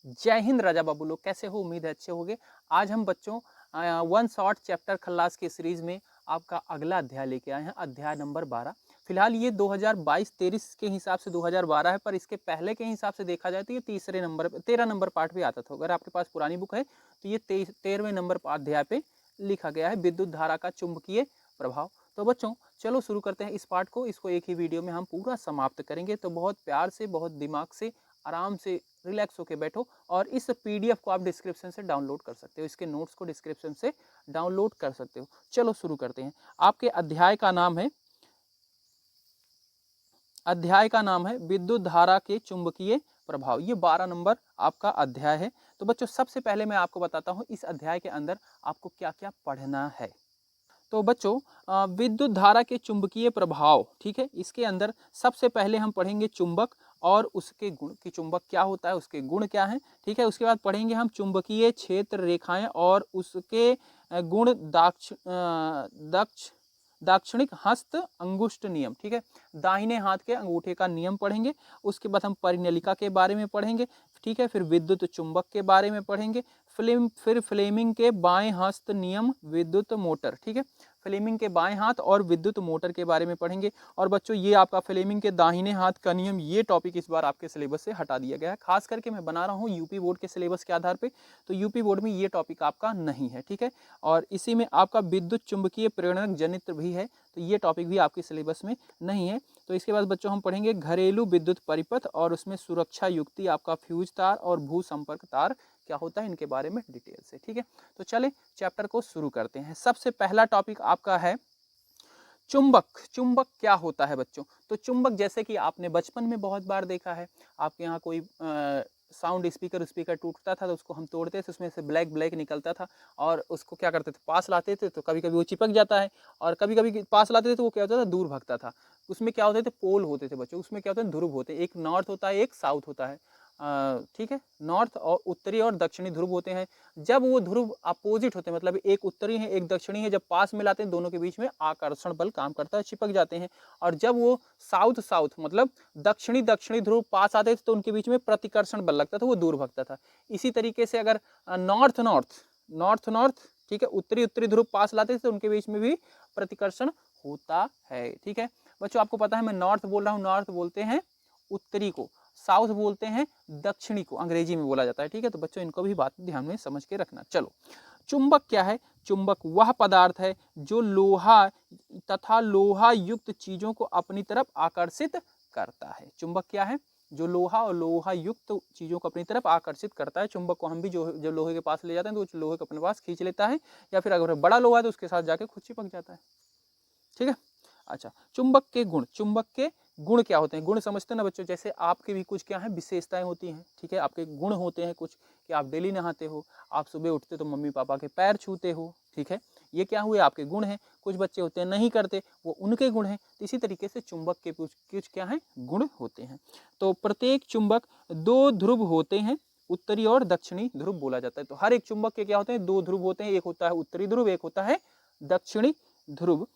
जय हिंद राजा बाबू लोग, कैसे हो? उम्मीद है अच्छे होंगे। आज हम बच्चों वन शॉट चैप्टर खल्लास की सीरीज में आपका अगला अध्याय लेके आए हैं, अध्याय नंबर 12। फिलहाल ये 2022-23 के हिसाब से 2012 है, पर इसके पहले के हिसाब से देखा जाए तो ये 13 नंबर पार्ट भी आता था। अगर आपके पास पुरानी बुक है तो ये 13वें नंबर अध्याय पे लिखा गया है, विद्युत धारा का चुंबकीय प्रभाव। तो बच्चों चलो शुरू करते हैं इस पार्ट को। इसको एक ही वीडियो में हम पूरा समाप्त करेंगे, तो बहुत प्यार से, बहुत दिमाग से, आराम से, रिलैक्स होके बैठो। और इस पीडीएफ को आप डिस्क्रिप्शन से डाउनलोड कर सकते हो, इसके नोट्स को डिस्क्रिप्शन से डाउनलोड कर सकते हो। चलो शुरू करते हैं। आपके अध्याय का नाम है विद्युत धारा के चुंबकीय प्रभाव। ये 12 नंबर आपका अध्याय है। तो बच्चों सबसे पहले मैं आपको बताता हूँ इस अध्याय के अंदर आपको क्या क्या पढ़ना है। तो बच्चों विद्युत धारा के चुंबकीय प्रभाव, ठीक है, इसके अंदर सबसे पहले हम पढ़ेंगे चुंबक और उसके गुण कि चुंबक क्या होता है, उसके गुण क्या हैं, ठीक है। उसके बाद पढ़ेंगे हम चुंबकीय क्षेत्र रेखाएं और उसके गुण, दाक्षिणिक हस्त अंगुष्ठ नियम, ठीक है, दाहिने हाथ के अंगूठे का नियम पढ़ेंगे। उसके बाद हम परिनलिका के बारे में पढ़ेंगे, ठीक है। फिर विद्युत चुंबक के बारे में पढ़ेंगे। फिर फ्लेमिंग के बाएं हस्त नियम, विद्युत मोटर, ठीक है, फ्लेमिंग के बाएं हाथ और विद्युत मोटर के बारे में पढ़ेंगे। और बच्चों ये आपका फ्लेमिंग के दाहिने हाथ का नियम, ये टॉपिक इस बार आपके सिलेबस से हटा दिया गया है। खास करके मैं बना रहा हूँ यूपी बोर्ड के सिलेबस के आधार पे, तो यूपी बोर्ड में ये टॉपिक आपका नहीं है, ठीक है। और इसी में आपका विद्युत चुंबकीय प्रेरणक जनित्र भी है, तो ये टॉपिक भी आपके सिलेबस में नहीं है। तो इसके बाद बच्चों हम पढ़ेंगे घरेलू विद्युत परिपथ और उसमें सुरक्षा युक्ति, आपका फ्यूज तार और भू संपर्क तार क्या होता है, इनके बारे में डिटेल से, ठीक है। तो चले चैप्टर को शुरू करते हैं। सबसे पहला टॉपिक आपका है चुंबक। चुंबक क्या होता है बच्चों? तो चुंबक जैसे कि आपने बचपन में बहुत बार देखा है, आपके यहाँ कोई साउंड स्पीकर टूटता था तो उसको हम तोड़ते थे, उसमें से ब्लैक ब्लैक निकलता था और उसको क्या करते थे, पास लाते थे, तो कभी कभी वो चिपक जाता है और कभी कभी पास लाते थे तो वो क्या होता था, दूर भागता था। उसमें क्या होते थे, पोल होते थे बच्चों, उसमें क्या होते हैं, ध्रुव होते हैं, एक नॉर्थ होता है, एक साउथ होता है, ठीक है। नॉर्थ और उत्तरी और दक्षिणी ध्रुव होते हैं। जब वो ध्रुव अपोजिट होते हैं, मतलब एक उत्तरी है एक दक्षिणी है, जब पास में लाते हैं दोनों के बीच में आकर्षण बल काम करता है, चिपक जाते हैं। और जब वो साउथ साउथ मतलब दक्षिणी दक्षिणी ध्रुव पास आते थे तो उनके बीच में प्रतिकर्षण बल लगता था, वो दूर भागता था। इसी तरीके से अगर नॉर्थ नॉर्थ नॉर्थ नॉर्थ, ठीक है, उत्तरी उत्तरी ध्रुव पास लाते थे तो उनके बीच में भी प्रतिकर्षण होता है, ठीक है। बच्चों आपको पता है मैं नॉर्थ बोल रहा हूँ, नॉर्थ बोलते हैं उत्तरी को, साउथ बोलते हैं दक्षिणी को, अंग्रेजी में बोला जाता है, ठीक है। तो बच्चों इनको भी बात ध्यान में समझ के रखना। चलो चुंबक क्या है? चुंबक वह पदार्थ है जो लोहा तथा लोहा युक्त चीजों को अपनी तरफ आकर्षित करता है। चुंबक क्या है? जो लोहा और लोहा युक्त चीजों को अपनी तरफ आकर्षित करता है। चुंबक को हम भी जो लोहे के पास ले जाते हैं तो लोहे को अपने पास खींच लेता है, या फिर अगर बड़ा लोहा है तो उसके साथ जाके खुद चिपक जाता है, ठीक है। अच्छा, चुंबक के गुण। चुंबक के गुण क्या होते हैं? गुण समझते हैं ना बच्चों, जैसे आपके भी कुछ क्या है, विशेषताएं होती हैं, ठीक है। आपके गुण होते हैं कुछ कि आप डेली नहाते हो, आप सुबह उठते तो मम्मी पापा के पैर छूते हो, ठीक है। ये क्या हुए, आपके गुण हैं। कुछ बच्चे होते हैं नहीं करते, वो उनके गुण हैं। तो इसी तरीके से चुंबक के कुछ क्या है, गुण होते हैं। तो प्रत्येक चुंबक दो ध्रुव होते हैं, उत्तरी और दक्षिणी ध्रुव बोला जाता है। तो हर एक चुंबक के क्या होते हैं, दो ध्रुव होते हैं, एक होता है उत्तरी ध्रुव, एक होता है दक्षिणी ध्रुव।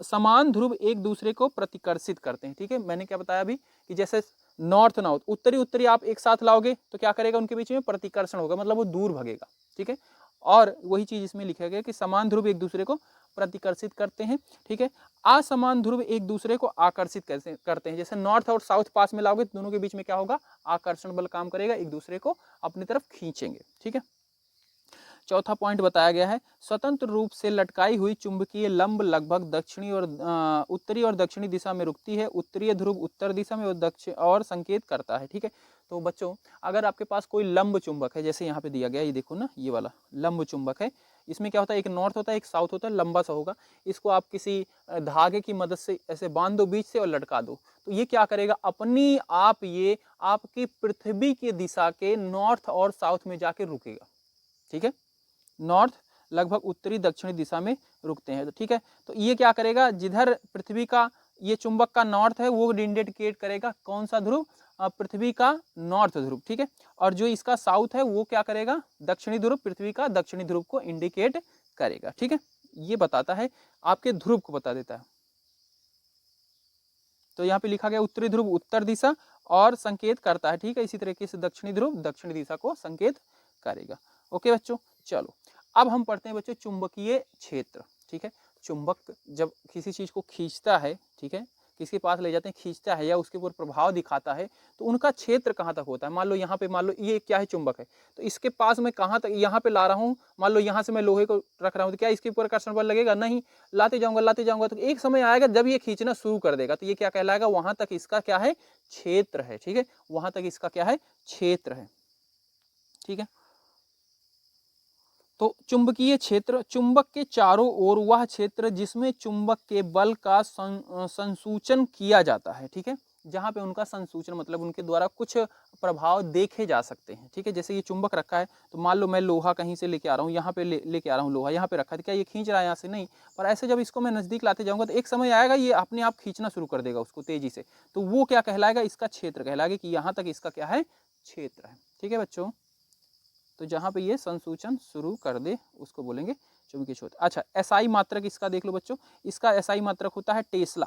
समान ध्रुव एक दूसरे को प्रतिकर्षित करते हैं, ठीक है। मैंने क्या बताया अभी कि जैसे नॉर्थ नॉर्थ, उत्तरी उत्तरी आप एक साथ लाओगे तो क्या करेगा, उनके बीच में प्रतिकर्षण होगा, मतलब वो दूर भगेगा, ठीक है। और वही चीज इसमें लिखा गया कि समान ध्रुव एक दूसरे को प्रतिकर्षित करते हैं, ठीक है। असमान ध्रुव एक दूसरे को आकर्षित करते हैं। जैसे नॉर्थ और साउथ पास में लाओगे तो दोनों के बीच में क्या होगा, आकर्षण बल काम करेगा, एक दूसरे को अपनी तरफ खींचेंगे, ठीक है। चौथा पॉइंट बताया गया है, स्वतंत्र रूप से लटकाई हुई चुंबकीय लंब लगभग दक्षिणी और उत्तरी और दक्षिणी दिशा में रुकती है। उत्तरीय ध्रुव उत्तर दिशा में और दक्षिण और संकेत करता है, ठीक है। तो बच्चों अगर आपके पास कोई लंब चुंबक है, जैसे यहाँ पे दिया गया, ये देखो ना, ये वाला लंब चुंबक है, इसमें क्या होता है, एक नॉर्थ होता है एक साउथ होता है, लंबा सा होगा। इसको आप किसी धागे की मदद से ऐसे बांध दो बीच से और लटका दो, तो ये क्या करेगा, अपनी आप ये आपकी पृथ्वी की दिशा के नॉर्थ और साउथ में जाके रुकेगा, ठीक है। नॉर्थ लगभग उत्तरी दक्षिणी दिशा में रुकते हैं, तो ठीक है। तो ये क्या करेगा, जिधर पृथ्वी का ये चुंबक का नॉर्थ है वो इंडिकेट करेगा कौन सा ध्रुव, पृथ्वी का नॉर्थ ध्रुव, ठीक है। और जो इसका साउथ है वो क्या करेगा, दक्षिणी ध्रुव, पृथ्वी का दक्षिणी ध्रुव को इंडिकेट करेगा, ठीक है। ये बताता है, आपके ध्रुव को बता देता है। तो यहाँ पे लिखा गया उत्तरी ध्रुव उत्तर दिशा और संकेत करता है, ठीक है। इसी तरीके से दक्षिणी ध्रुव दक्षिणी दिशा को संकेत करेगा। ओके बच्चों, चलो अब हम पढ़ते हैं बच्चों चुंबकीय क्षेत्र, ठीक है। चुंबक जब किसी चीज को खींचता है, ठीक है, किसके पास ले जाते हैं, खींचता है या उसके ऊपर प्रभाव दिखाता है, तो उनका क्षेत्र कहाँ तक होता है। मान लो यहाँ पे, मान लो ये क्या है, चुंबक है, तो इसके पास मैं कहाँ तक, यहाँ पे ला रहा हूँ, मान लो यहाँ से मैं लोहे को रख रहा हूँ, तो क्या इसके ऊपर कर्षण बल लगेगा, नहीं। लाते जाऊंगा तो एक समय आएगा जब ये खींचना शुरू कर देगा, तो ये क्या कहलाएगा, वहां तक इसका क्या है, क्षेत्र है, ठीक है, वहां तक इसका क्या है, क्षेत्र है, ठीक है। तो चुंबकीय क्षेत्र, चुंबक के चारों ओर वह क्षेत्र जिसमें चुंबक के बल का संसूचन किया जाता है, ठीक है, जहां पे उनका संसूचन मतलब उनके द्वारा कुछ प्रभाव देखे जा सकते हैं, ठीक है। जैसे ये चुंबक रखा है, तो मान लो मैं लोहा कहीं से लेके आ रहा हूँ, यहाँ पे लेके आ रहा हूँ लोहा, यहाँ पे रखा है, तो क्या ये खींच रहा है यहाँ से, नहीं। पर ऐसे जब इसको मैं नजदीक लाते जाऊंगा तो एक समय आएगा ये अपने आप खींचना शुरू कर देगा उसको तेजी से, तो वो क्या कहलाएगा, इसका क्षेत्र कहलाएगा, कि यहाँ तक इसका क्या है, क्षेत्र है, ठीक है बच्चों। तो जहां पे ये संसूचन शुरू कर दे उसको बोलेंगे चुंबकीय क्षेत्र। अच्छा, एसआई मात्रक इसका देख लो बच्चों, इसका एसआई मात्रक होता है टेस्ला,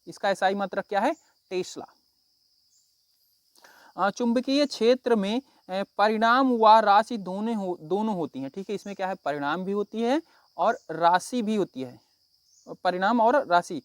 इसका एसआई मात्रक क्या है, टेस्ला। चुंबकीय क्षेत्र में परिणाम व राशि दोनों होती हैं, ठीक है। इसमें क्या है, परिणाम भी होती है और राशि भी होती है, परिणाम और राशि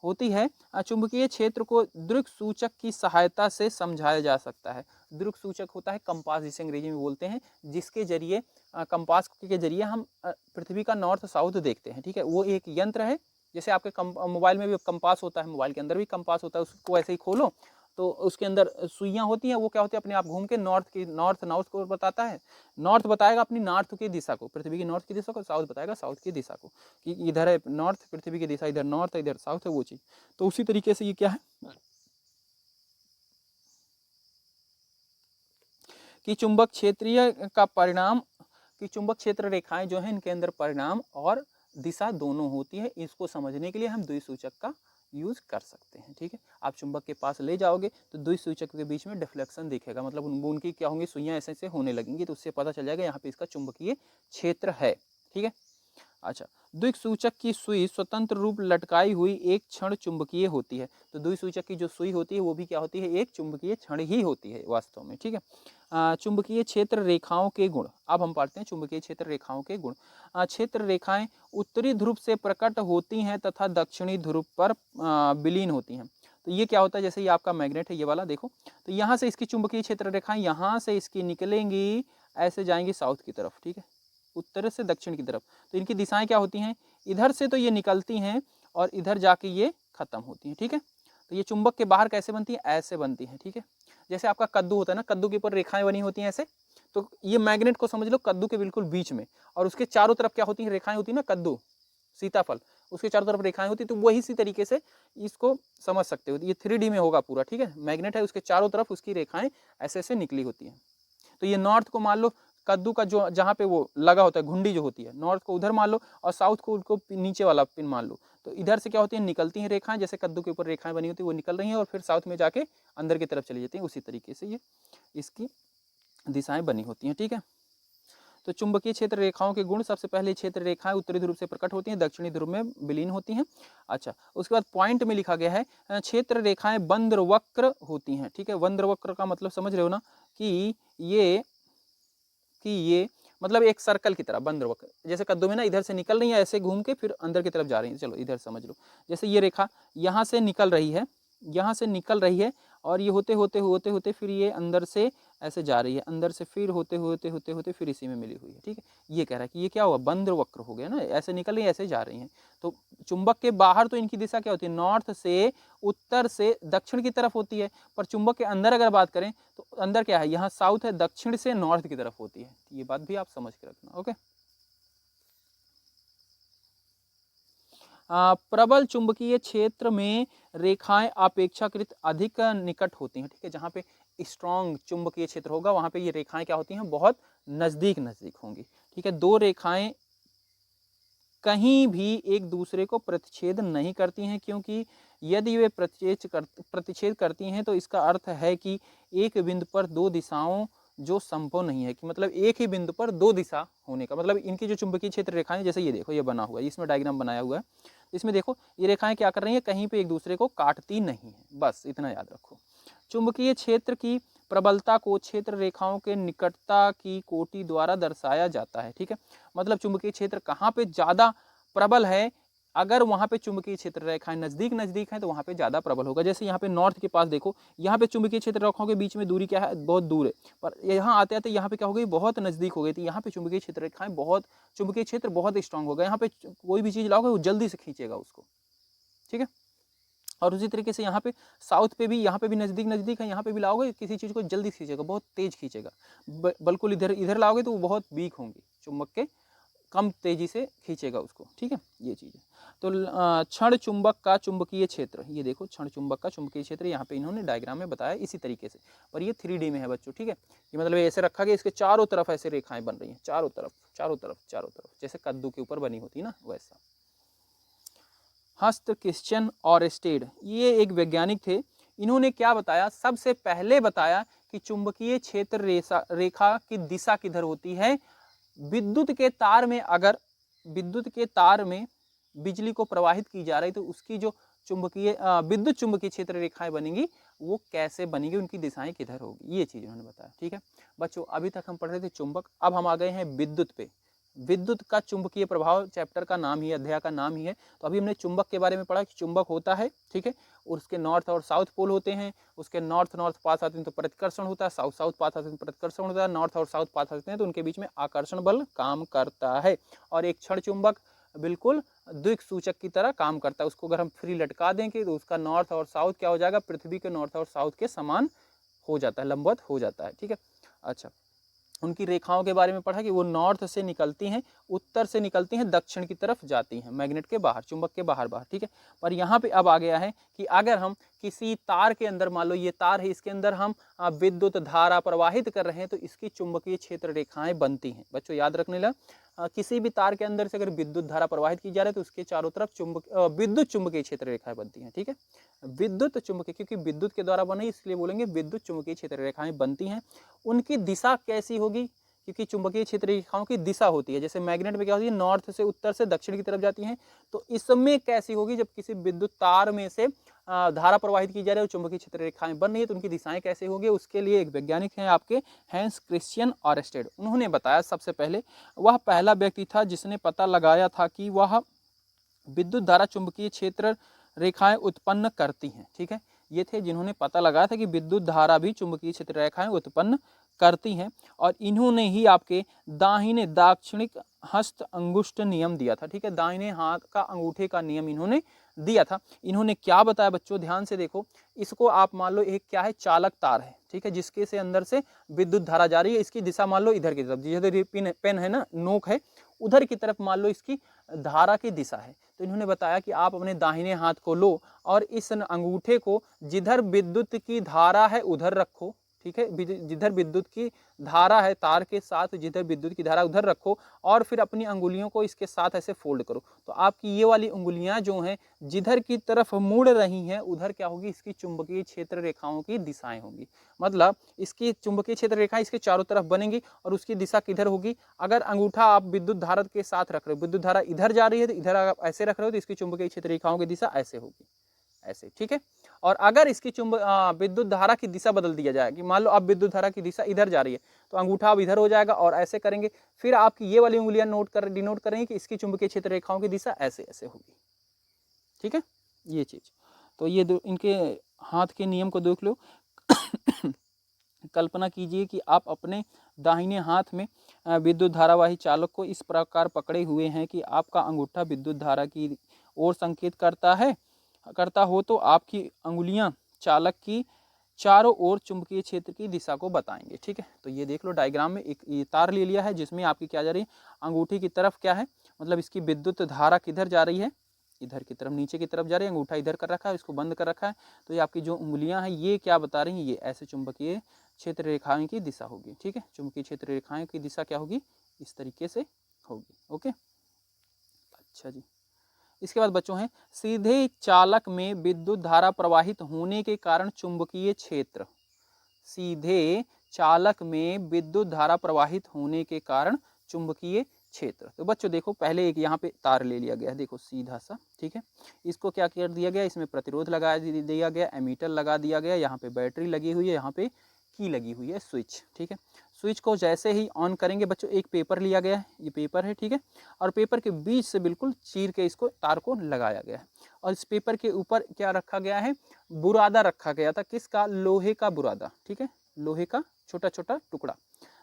होती है। चुंबकीय क्षेत्र को दृक् सूचक की सहायता से समझाया जा सकता है। दृक् सूचक होता है कंपास, जिसे अंग्रेजी में बोलते हैं, जिसके जरिए कंपास के जरिए हम पृथ्वी का नॉर्थ साउथ देखते हैं, ठीक है। वो एक यंत्र है, जैसे आपके मोबाइल में भी कंपास होता है, मोबाइल के अंदर भी कंपास होता है, उसको ऐसे ही खोलो तो उसके अंदर सुइयां होती हैं, वो क्या होती है, अपने आप घूम के नॉर्थ को बताता है, नॉर्थ बताएगा अपनी नॉर्थ की दिशा को, पृथ्वी की नॉर्थ की दिशा को, साउथ बताएगा साउथ की दिशा को, कि इधर है नॉर्थ, पृथ्वी की दिशा इधर नॉर्थ है, इधर साउथ है, वो चीज। तो उसी तरीके से ये क्या है कि चुंबक क्षेत्रीय का परिणाम, कि चुंबक क्षेत्र रेखाएं जो है इनके अंदर परिणाम और दिशा दोनों होती है। इसको समझने के लिए हम द्विसूचक का यूज कर सकते हैं, ठीक है। आप चुंबक के पास ले जाओगे तो द्विसूचक के बीच में डिफ्लेक्शन दिखेगा, मतलब उनकी क्या होंगी, सुइयां ऐसे ऐसे होने लगेंगी, तो उससे पता चल जाएगा यहाँ पे इसका चुंबकीय क्षेत्र है, ठीक है। अच्छा, द्विसूचक की सुई स्वतंत्र रूप लटकाई हुई एक क्षण चुंबकीय होती है। तो द्विसूचक की जो सुई होती है वो भी क्या होती है, एक चुंबकीय क्षण ही होती है वास्तव में, ठीक है। चुंबकीय क्षेत्र रेखाओं के गुण, अब हम पढ़ते हैं चुंबकीय क्षेत्र रेखाओं के गुण। क्षेत्र रेखाएं उत्तरी ध्रुव से प्रकट होती हैं तथा दक्षिणी ध्रुव पर विलीन होती हैं। तो ये क्या होता है, जैसे ये आपका मैग्नेट है, ये वाला देखो, तो यहाँ से इसकी चुंबकीय क्षेत्र रेखाएं यहाँ से इसकी निकलेंगी, ऐसे जाएंगी साउथ की तरफ, ठीक है, उत्तर से दक्षिण की तरफ। तो इनकी दिशाएं क्या होती हैं, इधर से तो ये निकलती हैं और इधर जाके ये खत्म होती हैं, ठीक है। तो ये चुंबक के बाहर कैसे बनती है, ऐसे बनती है, ठीक है। जैसे आपका कद्दू होता है ना, कद्दू के ऊपर रेखाएं बनी होती हैं ऐसे, तो ये मैग्नेट को समझ लो कद्दू के बिल्कुल बीच में, और उसके चारों तरफ क्या होती हैं, रेखाएं होती है ना, कद्दू सीताफल, उसके चारों तरफ रेखाएं होती, तो वही सी तरीके से इसको समझ सकते हो। ये 3D में होगा पूरा, ठीक है। मैग्नेट है, उसके चारों तरफ उसकी रेखाएं ऐसे ऐसे निकली होती हैं। तो ये नॉर्थ को मान लो कद्दू का जो जहाँ पे वो लगा होता है घुंडी जो होती है, नॉर्थ को उधर मान लो और साउथ को उसको नीचे वाला पिन मान लो। तो इधर से क्या होती है, निकलती हैं रेखाएं, जैसे कद्दू के ऊपर रेखाएं बनी होती है वो निकल रही हैं और फिर साउथ में जाके अंदर की तरफ चली जाती हैं। उसी तरीके से ये इसकी दिशाएं बनी होती हैं, ठीक है। तो चुंबकीय क्षेत्र रेखाओं के गुण, सबसे पहले क्षेत्र रेखाएं उत्तरी ध्रुव से प्रकट होती हैं, दक्षिणी ध्रुव में विलीन होती हैं। अच्छा, उसके बाद पॉइंट में लिखा गया है क्षेत्र रेखाएं बंद्रवक्र होती हैं, ठीक है। बंद्रवक्र का मतलब समझ रहे हो ना, कि ये मतलब एक सर्कल की तरह बंद्रवक्र, जैसे कद्दू में ना इधर से निकल रही है ऐसे घूम के फिर अंदर की तरफ जा रही है। चलो इधर समझ लो, जैसे ये रेखा यहाँ से निकल रही है, यहाँ से निकल रही है और ये होते होते होते होते फिर ये अंदर से ऐसे जा रही है, अंदर से फिर होते होते होते होते फिर इसी में मिली हुई है, ठीक है। ये कह रहा है कि ये क्या हुआ, बंद्रवक्र हो गया ना, ऐसे निकल रही है ऐसे जा रही हैं। तो चुंबक के बाहर तो इनकी दिशा क्या होती है, नॉर्थ से उत्तर से दक्षिण की तरफ होती है, पर चुंबक के अंदर अगर बात करें तो अंदर क्या है, यहाँ साउथ है, दक्षिण से नॉर्थ की तरफ होती है। ये बात भी आप समझ के रखना, ओके। प्रबल चुंबकीय क्षेत्र में रेखाएं अपेक्षाकृत अधिक निकट होती हैं, ठीक है। जहाँ पे स्ट्रॉन्ग चुंबकीय क्षेत्र होगा वहाँ पे ये रेखाएं क्या होती हैं, बहुत नजदीक नजदीक होंगी, ठीक है। दो रेखाएं कहीं भी एक दूसरे को प्रतिच्छेद नहीं करती हैं, क्योंकि यदि वे प्रतिच्छेद करती हैं तो इसका अर्थ है कि एक बिंदु पर दो दिशाओं जो संभव नहीं है, कि मतलब एक ही बिंदु पर दो दिशा होने का मतलब इनकी जो चुंबकीय क्षेत्र रेखाएं, जैसे ये देखो ये बना हुआ है, इसमें डायग्राम बनाया हुआ है, इसमें देखो ये रेखाएं क्या कर रही हैं, कहीं पे एक दूसरे को काटती नहीं है, बस इतना याद रखो। चुंबकीय क्षेत्र की प्रबलता को क्षेत्र रेखाओं के निकटता की कोटि द्वारा दर्शाया जाता है। ठीक है, मतलब चुंबकीय क्षेत्र कहाँ पे ज़्यादा प्रबल है, अगर वहाँ पे चुंबकीय क्षेत्र रेखाएं नज़दीक नज़दीक हैं तो वहाँ पे ज़्यादा प्रबल होगा। जैसे यहाँ पे नॉर्थ के पास देखो, यहाँ पे चुंबकीय क्षेत्र रेखाओं के बीच में दूरी क्या है, बहुत दूर है, पर यहाँ आते आते यहाँ पे क्या हो गई, बहुत नज़दीक हो गई थी। यहाँ पे चुंबकीय क्षेत्र रेखाएं बहुत, चुंबकीय क्षेत्र बहुत स्ट्रांग होगा। यहाँ पे कोई भी चीज़ लाओगे वो जल्दी से खींचेगा उसको। ठीक है, और उसी तरीके से यहाँ पे साउथ पे भी, यहाँ पे भी नज़दीक नज़दीक है, यहाँ पे भी लाओगे किसी चीज़ को जल्दी खींचेगा, बहुत तेज खींचेगा। बिल्कुल इधर इधर लाओगे तो वो बहुत वीक होंगी, चुंबक के कम तेजी से खींचेगा उसको। ठीक है, ये चीज़ है। तो क्षण चुंबक का चुंबकीय क्षेत्र, ये देखो क्षण चुंबक का चुंबकीय क्षेत्र यहाँ पे इन्होंने डायग्राम में बताया इसी तरीके से, पर ये 3D में है बच्चों। ठीक है, ये मतलब ऐसे रखा गया, इसके चारों तरफ ऐसे रेखाएं बन रही हैं, चारों तरफ चारों तरफ चारों तरफ, जैसे कद्दू के ऊपर बनी होती है ना, वैसा। हस्त क्रिश्चियन ऑरेस्टेड, ये एक वैज्ञानिक थे। इन्होंने क्या बताया, सबसे पहले बताया कि चुंबकीय क्षेत्र रेखा की दिशा किधर होती है। विद्युत के तार में, अगर विद्युत के तार में बिजली को प्रवाहित की जा रही तो उसकी जो चुंबकीय विद्युत चुंबकीय क्षेत्र रेखाएं बनेंगी वो कैसे बनेंगी, उनकी दिशाएं किधर होगी, ये चीज़ उन्होंने बताया। ठीक है बच्चों, अभी तक हम पढ़ रहे थे चुंबक, अब हम आ गए हैं विद्युत पे। विद्युत का चुंबकीय प्रभाव चैप्टर का नाम ही, अध्याय का नाम ही है। तो अभी हमने चुंबक के बारे में पढ़ा कि चुंबक होता है, ठीक है, और उसके नॉर्थ और साउथ पोल होते हैं। उसके नॉर्थ नॉर्थ पास आते हैं तो प्रतिकर्षण होता है, साउथ साउथ पास आते हैं तो प्रतिकर्षण होता है, नॉर्थ और साउथ पास आते हैं तो उनके बीच में आकर्षण बल काम करता है। और एक क्षण चुंबक बिल्कुल द्विक सूचक की तरह काम करता है। उसको अगर हम फ्री लटका देंगे तो उसका नॉर्थ और साउथ क्या हो जाएगा, पृथ्वी के नॉर्थ और साउथ के समान हो जाता है, लंबवत हो जाता है। ठीक है, अच्छा, उनकी रेखाओं के बारे में पढ़ा कि वो नॉर्थ से निकलती हैं, उत्तर से निकलती हैं, दक्षिण की तरफ जाती हैं, मैग्नेट के बाहर, चुंबक के बाहर बाहर। ठीक है, पर यहाँ पे अब आ गया है कि अगर हम किसी तार के अंदर, मान लो ये तार है, इसके अंदर हम विद्युत धारा प्रवाहित कर रहे हैं तो इसकी चुंबकीय क्षेत्र रेखाएं बनती हैं। बच्चों याद रखने लगा, किसी भी तार के अंदर से अगर विद्युत धारा प्रवाहित की जा रही है तो उसके चारों तरफ विद्युत चुंबकीय क्षेत्र रेखाएं बनती हैं। ठीक है, विद्युत चुंबकीय, क्योंकि विद्युत के द्वारा बने इसलिए बोलेंगे विद्युत चुंबकीय क्षेत्र रेखाएं बनती हैं। उनकी दिशा कैसी होगी, क्योंकि चुंबकीय क्षेत्र रेखाओं की दिशा होती है, जैसे मैग्नेट में क्या होती है, नॉर्थ से उत्तर से दक्षिण की तरफ जाती हैं, तो इसमें कैसी होगी, जब किसी विद्युत तार में से धारा प्रवाहित की जा रही है, चुंबकीय क्षेत्र रेखाएं बन रही है तो उनकी दिशाएं कैसे होंगी। उसके लिए एक वैज्ञानिक हैं आपके हैंस क्रिश्चियन ऑरेस्टेड, उन्होंने बताया सबसे पहले, वह पहला व्यक्ति था जिसने पता लगाया था कि वह विद्युत धारा चुंबकीय क्षेत्र रेखाएं उत्पन्न करती हैं। ठीक है, ये थे जिन्होंने पता लगाया था कि विद्युत धारा भी चुंबकीय क्षेत्र रेखाएं उत्पन्न करती हैं, और इन्होंने ही आपके दाहिने दाक्षिणिक हस्त अंगुष्ठ नियम दिया था। ठीक है, दाहिने हाथ का अंगूठे का नियम इन्होंने दिया था। इन्होंने क्या बताया बच्चों, ध्यान से देखो, इसको आप मान लो एक क्या है, चालक तार है, ठीक है, जिसके से अंदर से विद्युत धारा जा रही है, इसकी दिशा मान लो इधर की तरफ, जिधर पेन है ना, नोक है, उधर की तरफ मान लो इसकी धारा की दिशा है। तो इन्होंने बताया कि आप अपने दाहिने हाथ को लो और इस अंगूठे को जिधर विद्युत की धारा है उधर रखो। ठीक है, जिधर विद्युत की धारा है तार के साथ, जिधर विद्युत की धारा उधर रखो, और फिर अपनी अंगुलियों को इसके साथ ऐसे फोल्ड करो, तो आपकी ये वाली उंगलियां जो हैं जिधर की तरफ मुड़ रही हैं उधर क्या होगी, इसकी चुंबकीय क्षेत्र रेखाओं की दिशाएं होंगी। मतलब इसकी चुंबकीय क्षेत्र रेखाएं इसके चारों तरफ बनेंगी और उसकी दिशा किधर होगी, अगर अंगूठा आप विद्युत धारा के साथ रख रहे हो, विद्युत धारा इधर जा रही है तो इधर आप ऐसे रख रहे हो तो इसकी चुंबकीय क्षेत्र रेखाओं की दिशा ऐसे होगी, ऐसे। ठीक है, और अगर इसकी विद्युत धारा की दिशा बदल दिया जाए कि मान लो अब विद्युत धारा की दिशा इधर जा रही है तो अंगूठा अब इधर हो जाएगा और ऐसे करेंगे, फिर आपकी ये वाली उंगलियां डिनोट करेंगे कि इसकी चुंबकीय क्षेत्र रेखाओं की दिशा ऐसे ऐसे होगी। ठीक है, ये चीज, तो ये इनके हाथ के नियम को देख लो। कल्पना कीजिए कि आप अपने दाहिने हाथ में विद्युत धारावाही चालक को इस प्रकार पकड़े हुए हैं कि आपका अंगूठा विद्युत धारा की ओर संकेत करता हो तो आपकी अंगुलियां चालक की चारों ओर चुंबकीय क्षेत्र की दिशा को बताएंगे। ठीक है, तो ये देख लो डायग्राम में एक ये तार ले लिया है जिसमें आपकी क्या जा रही है, अंगूठी की तरफ क्या है, मतलब इसकी विद्युत धारा किधर जा रही है, इधर की तरफ, नीचे की तरफ जा रही है, अंगूठा इधर कर रखा है, इसको बंद कर रखा है, तो ये आपकी जो उंगलियां हैं ये क्या बता रही हैं, ये ऐसे चुंबकीय क्षेत्र रेखाएं की दिशा होगी। ठीक है, चुंबकीय क्षेत्र रेखाएं की दिशा क्या होगी, इस तरीके से होगी। ओके, अच्छा जी। इसके बाद बच्चों हैं, सीधे चालक में विद्युत धारा प्रवाहित होने के कारण चुंबकीय क्षेत्र, सीधे चालक में विद्युत धारा प्रवाहित होने के कारण चुंबकीय क्षेत्र। तो बच्चों देखो पहले एक यहाँ पे तार ले लिया गया है, देखो सीधा सा, ठीक है। इसको क्या कर दिया गया, इसमें प्रतिरोध लगा दिया गया, एमीटर लगा दिया गया, यहाँ पे बैटरी लगी हुई है, यहाँ पे की लगी हुई है, स्विच, ठीक है। स्विच को जैसे ही ऑन करेंगे बच्चों, एक पेपर लिया गया है, ये पेपर है, ठीक है, और पेपर के बीच से बिल्कुल चीर के इसको तार को लगाया गया है, और इस पेपर के ऊपर क्या रखा गया है, बुरादा रखा गया था, किसका, लोहे का बुरादा, ठीक है, लोहे का छोटा छोटा टुकड़ा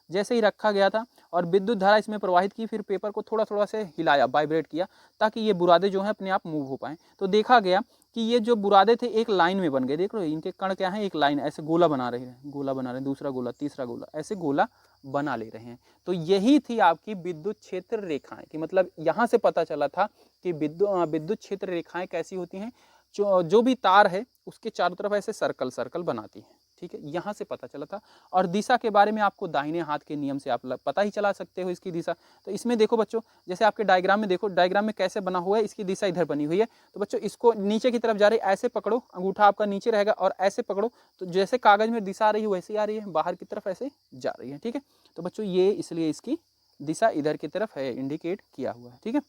जैसे ही रखा गया था, और विद्युत धारा इसमें प्रवाहित की, फिर पेपर को थोड़ा थोड़ा से हिलाया, वाइब्रेट किया, ताकि ये बुरादे जो हैं अपने आप मूव हो पाएँ। तो देखा गया कि ये जो बुरादे थे एक लाइन में बन गए, देख रहे हो इनके कण क्या है, एक लाइन ऐसे गोला बना रहे हैं, गोला बना रहे हैं, दूसरा गोला, तीसरा गोला, ऐसे गोला बना ले रहे हैं। तो यही थी आपकी विद्युत क्षेत्र रेखाएं, कि मतलब यहाँ से पता चला था कि विद्युत क्षेत्र रेखाएं कैसी होती हैं, जो भी तार है उसके चारों तरफ ऐसे सर्कल सर्कल बनाती है, ठीक है, यहाँ से पता चला था। और दिशा के बारे में आपको दाहिने हाथ के नियम से आप पता ही चला सकते हो इसकी दिशा। तो इसमें देखो बच्चों, जैसे आपके डायग्राम में देखो, डायग्राम में कैसे बना हुआ है, इसकी दिशा इधर बनी हुई है। तो बच्चों इसको नीचे की तरफ जा रही है, ऐसे पकड़ो, अंगूठा आपका नीचे रहेगा और ऐसे पकड़ो, तो जैसे कागज में दिशा आ रही है वैसे ही आ रही है, बाहर की तरफ ऐसे जा रही है, ठीक है। तो बच्चों ये इसलिए इसकी दिशा इधर की तरफ है, इंडिकेट किया हुआ है, ठीक है।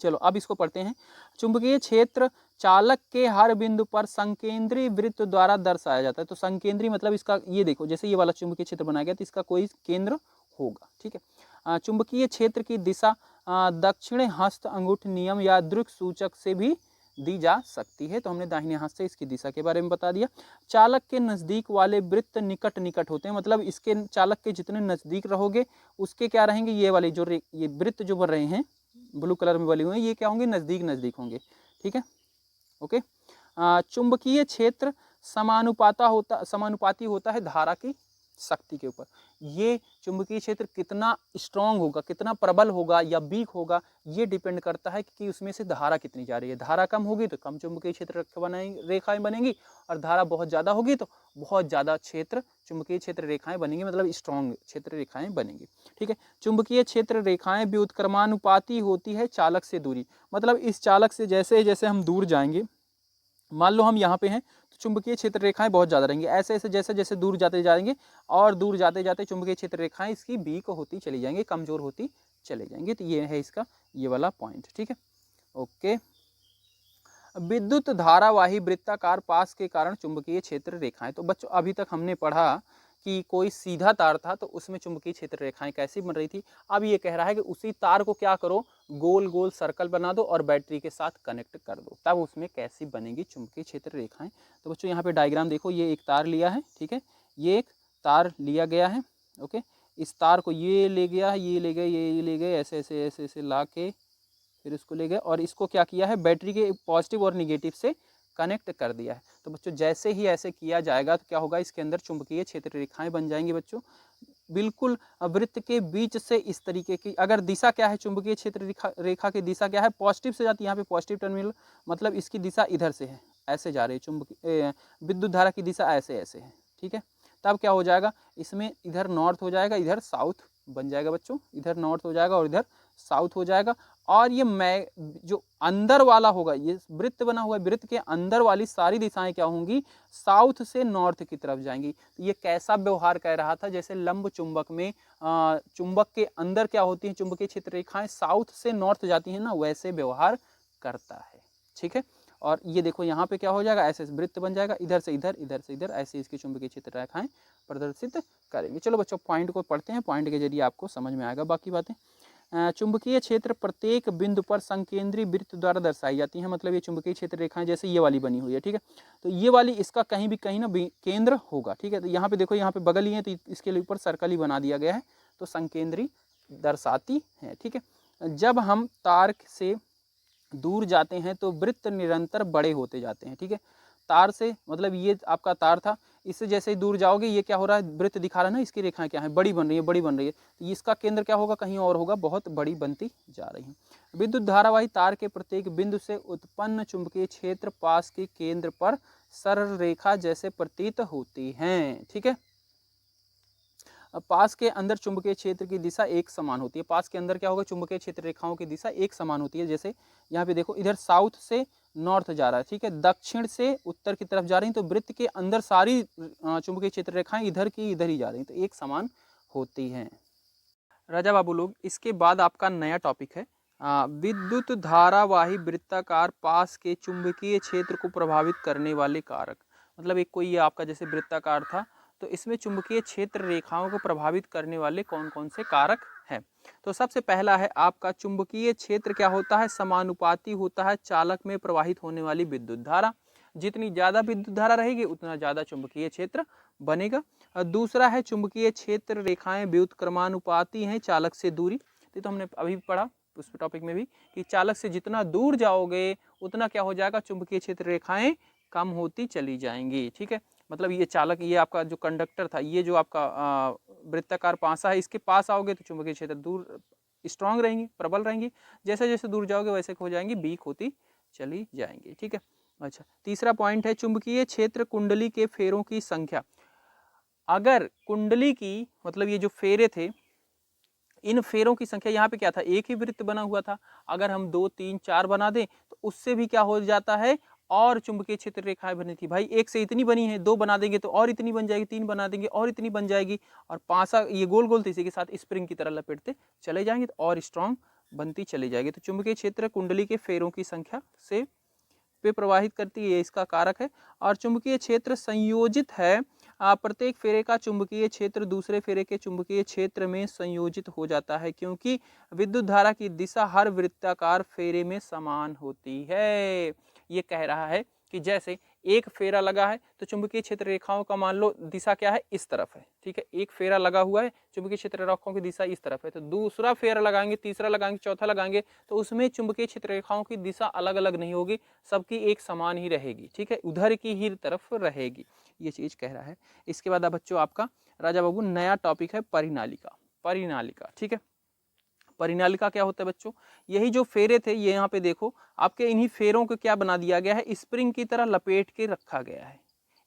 चलो अब इसको पढ़ते हैं। चुंबकीय क्षेत्र चालक के हर बिंदु पर संकेंद्री वृत्त द्वारा दर्शाया जाता है। तो संकेंद्री मतलब इसका, ये देखो जैसे ये वाला चुंबकीय क्षेत्र बनाया गया तो इसका कोई केंद्र होगा, ठीक है। चुंबकीय क्षेत्र की दिशा दक्षिण हस्त अंगूठ नियम या दृक् सूचक से भी दी जा सकती है। तो हमने दाहिने हाथ से इसकी दिशा के बारे में बता दिया। चालक के नज़दीक वाले वृत्त निकट निकट होते हैं, मतलब इसके चालक के जितने नज़दीक रहोगे उसके क्या रहेंगे, ये वाले जो ये वृत्त जो बन रहे हैं ब्लू कलर में बने हुए हैं, ये क्या होंगे, नज़दीक नज़दीक होंगे, ठीक है, ओके। चुंबकीय क्षेत्र समानुपाती होता है धारा की शक्ति के ऊपर। ये चुंबकीय क्षेत्र कितना स्ट्रांग होगा, कितना प्रबल होगा या वीक होगा, ये डिपेंड करता है कि उसमें से धारा कितनी जा रही है। धारा कम होगी तो कम चुंबकीय क्षेत्र रेखाएं बनेंगी, और धारा बहुत ज़्यादा होगी तो बहुत ज़्यादा चुंबकीय क्षेत्र रेखाएं बनेंगी, मतलब स्ट्रॉन्ग क्षेत्र रेखाएं बनेंगी, ठीक है। चुंबकीय क्षेत्र रेखाएं व्युत्क्रमानुपाती होती है चालक से दूरी, मतलब इस चालक से जैसे जैसे हम दूर जाएंगे, मान लो हम यहाँ पे हैं तो चुंबकीय क्षेत्र रेखाएं बहुत ज़्यादा रहेंगी, ऐसे ऐसे जैसे जैसे दूर जाते जाएंगे और दूर जाते जाते चुंबकीय क्षेत्र रेखाएं इसकी वीक होती चली जाएंगी, कमज़ोर होती चली जाएंगी। तो ये है इसका ये वाला पॉइंट, ठीक है, ओके। विद्युत धारावाही वृत्ताकार पास के कारण चुंबकीय क्षेत्र रेखाएं। तो बच्चों अभी तक हमने पढ़ा कि कोई सीधा तार था तो उसमें चुंबकीय क्षेत्र रेखाएं कैसी बन रही थी। अब ये कह रहा है कि उसी तार को क्या करो, गोल गोल सर्कल बना दो और बैटरी के साथ कनेक्ट कर दो, तब उसमें कैसी बनेगी चुंबकीय क्षेत्र रेखाएं। तो बच्चों यहाँ पे डायग्राम देखो, ये एक तार लिया है, ठीक है, ये एक तार लिया गया है, ओके। इस तार को ये ले गया, ये ले गए, ये ले गए, ऐसे ऐसे ऐसे ऐसे ला के फिर इसको ले गए और इसको क्या किया है, बैटरी के पॉजिटिव और निगेटिव से कनेक्ट कर दिया है। तो बच्चों जैसे ही ऐसे किया जाएगा तो क्या होगा, इसके अंदर चुंबकीय क्षेत्र रेखाएं बन जाएंगी बच्चों, बिल्कुल वृत्त के बीच से इस तरीके की। अगर दिशा क्या है, चुंबकीय क्षेत्र रेखा की दिशा क्या है, पॉजिटिव से जाती है, यहाँ पे पॉजिटिव टर्मिनल, मतलब इसकी दिशा इधर से है, ऐसे जा रही है, चुंबकीय विद्युत धारा की दिशा ऐसे ऐसे है, ठीक है। तब क्या हो जाएगा, इसमें इधर नॉर्थ हो जाएगा, इधर साउथ बन जाएगा बच्चों, इधर नॉर्थ हो जाएगा और इधर साउथ हो जाएगा। और ये जो अंदर वाला होगा, ये वृत्त बना हुआ है, वृत्त के अंदर वाली सारी दिशाएं क्या होंगी, साउथ से नॉर्थ की तरफ जाएंगी। तो ये कैसा व्यवहार कह रहा था, जैसे लंब चुंबक में चुंबक के अंदर क्या होती है, चुंबकीय क्षेत्र रेखाएं साउथ से नॉर्थ जाती हैं ना, वैसे व्यवहार करता है, ठीक है। और ये देखो यहाँ पे क्या हो जाएगा, ऐसे वृत्त बन जाएगा, इधर से इधर, इधर से इधर, ऐसे इसकी चुंबकीय क्षेत्र रेखाएं प्रदर्शित करेंगे। चलो बच्चों पॉइंट को पढ़ते हैं, पॉइंट के जरिए आपको समझ में आएगा बाकी बातें। चुंबकीय क्षेत्र प्रत्येक बिंदु पर संकेंद्री वृत्त द्वारा दर्शाई जाती है, मतलब ये चुंबकीय क्षेत्र रेखाएं जैसे ये वाली बनी हुई है, ठीक है। तो ये वाली इसका कहीं भी कहीं ना केंद्र होगा, ठीक है। तो यहाँ पे देखो, यहाँ पे बगल ही है तो इसके ऊपर सर्कल ही बना दिया गया है, तो संकेंद्री दर्शाती है, ठीक है। जब हम तार से दूर जाते हैं तो वृत्त निरंतर बड़े होते जाते हैं, ठीक है। तार से मतलब ये आपका तार था, इससे जैसे ही दूर जाओगे ये क्या हो रहा है, वृत्त दिखा रहा है ना, इसकी रेखाएं क्या है, बड़ी बन रही है, बड़ी बन रही है। तो इसका केंद्र क्या होगा, कहीं और होगा, बहुत बड़ी बनती जा रही है। विद्युत धारावाही तार के प्रत्येक बिंदु से उत्पन्न चुंबकीय क्षेत्र पास के केंद्र पर सरल रेखा जैसे प्रतीत होती हैं, ठीक है। पास के अंदर चुंबकीय क्षेत्र की दिशा एक समान होती है। पास के अंदर क्या होगा, चुंबकीय क्षेत्र रेखाओं की दिशा एक समान होती है। जैसे यहाँ पे देखो, इधर साउथ से नॉर्थ जा रहा है, ठीक है, दक्षिण से उत्तर की तरफ जा रही हैं, तो वृत्त के अंदर सारी चुंबकीय क्षेत्र रेखाएं इधर की इधर ही जा रही हैं, तो एक समान होती हैं। राजा बाबू लोग, इसके बाद आपका नया टॉपिक है विद्युत धारावाही वृत्ताकार पास के चुंबकीय क्षेत्र को प्रभावित करने वाले कारक। मतलब एक कोई ये आपका जैसे वृत्ताकार था, तो इसमें चुंबकीय क्षेत्र रेखाओं को प्रभावित करने वाले कौन कौन से कारक हैं। तो सबसे पहला है आपका चुंबकीय क्षेत्र क्या होता है, समानुपाती होता है चालक में प्रवाहित होने वाली विद्युत धारा। जितनी ज्यादा विद्युत धारा रहेगी उतना ज्यादा चुंबकीय क्षेत्र बनेगा। दूसरा है चुंबकीय क्षेत्र रेखाएं व्युत्क्रमानुपाती हैं चालक से दूरी। तो हमने अभी पढ़ा उस टॉपिक में भी कि चालक से जितना दूर जाओगे उतना क्या हो जाएगा, चुंबकीय क्षेत्र रेखाएं कम होती चली जाएंगी। ठीक है, मतलब ये चालक, ये आपका जो कंडक्टर था, ये जो आपका वृत्ताकार पासा है, इसके पास आओगे तो चुंबकीय क्षेत्र दूर स्ट्रांग रहेंगी, प्रबल रहेंगी। जैसे जैसे दूर जाओगे वैसे हो जाएंगी, वीक होती चली जाएंगी। ठीक है, अच्छा तीसरा पॉइंट है चुंबकीय क्षेत्र कुंडली के फेरों की संख्या। अगर कुंडली की मतलब ये जो फेरे थे, इन फेरों की संख्या, यहाँ पे क्या था, एक ही वृत्त बना हुआ था, अगर हम 2 3 4 बना दें तो उससे भी क्या हो जाता है, और चुंबकीय क्षेत्र रेखाएं बनी थी भाई, एक से इतनी बनी है, 2 बना देंगे तो और इतनी बन जाएगी, 3 बना देंगे और इतनी बन जाएगी, और पासा ये गोल गोल इसी के साथ स्प्रिंग की तरह लपेटते चले जाएंगे तो और स्ट्रांग बनती चली जाएगी। तो चुंबकीय क्षेत्र कुंडली के फेरों की संख्या से पे प्रवाहित करती है, इसका कारक है। और चुंबकीय क्षेत्र संयोजित है, प्रत्येक फेरे का चुंबकीय क्षेत्र दूसरे फेरे के चुंबकीय क्षेत्र में संयोजित हो जाता है, क्योंकि विद्युत धारा की दिशा हर वृत्ताकार फेरे में समान होती है। ये कह रहा है कि जैसे एक फेरा लगा है तो चुंबकीय क्षेत्र रेखाओं का मान लो दिशा क्या है, इस तरफ है। ठीक है, एक फेरा लगा हुआ है, चुंबकीय क्षेत्र रेखाओं की दिशा इस तरफ है, तो दूसरा फेरा लगाएंगे, तीसरा लगाएंगे, चौथा लगाएंगे, तो उसमें चुंबकीय क्षेत्र रेखाओं की दिशा अलग अलग नहीं होगी, सबकी एक समान ही रहेगी। ठीक है, उधर की ही तरफ रहेगी, ये चीज कह रहा है। इसके बाद बच्चों आपका राजा बाबू नया टॉपिक है परिनालिका। परिनालिका, ठीक है, परिनालिका क्या होता है बच्चों, यही जो फेरे थे, ये यहाँ पे देखो आपके, इन्हीं फेरों को क्या बना दिया गया है, स्प्रिंग की तरह लपेट के रखा गया है,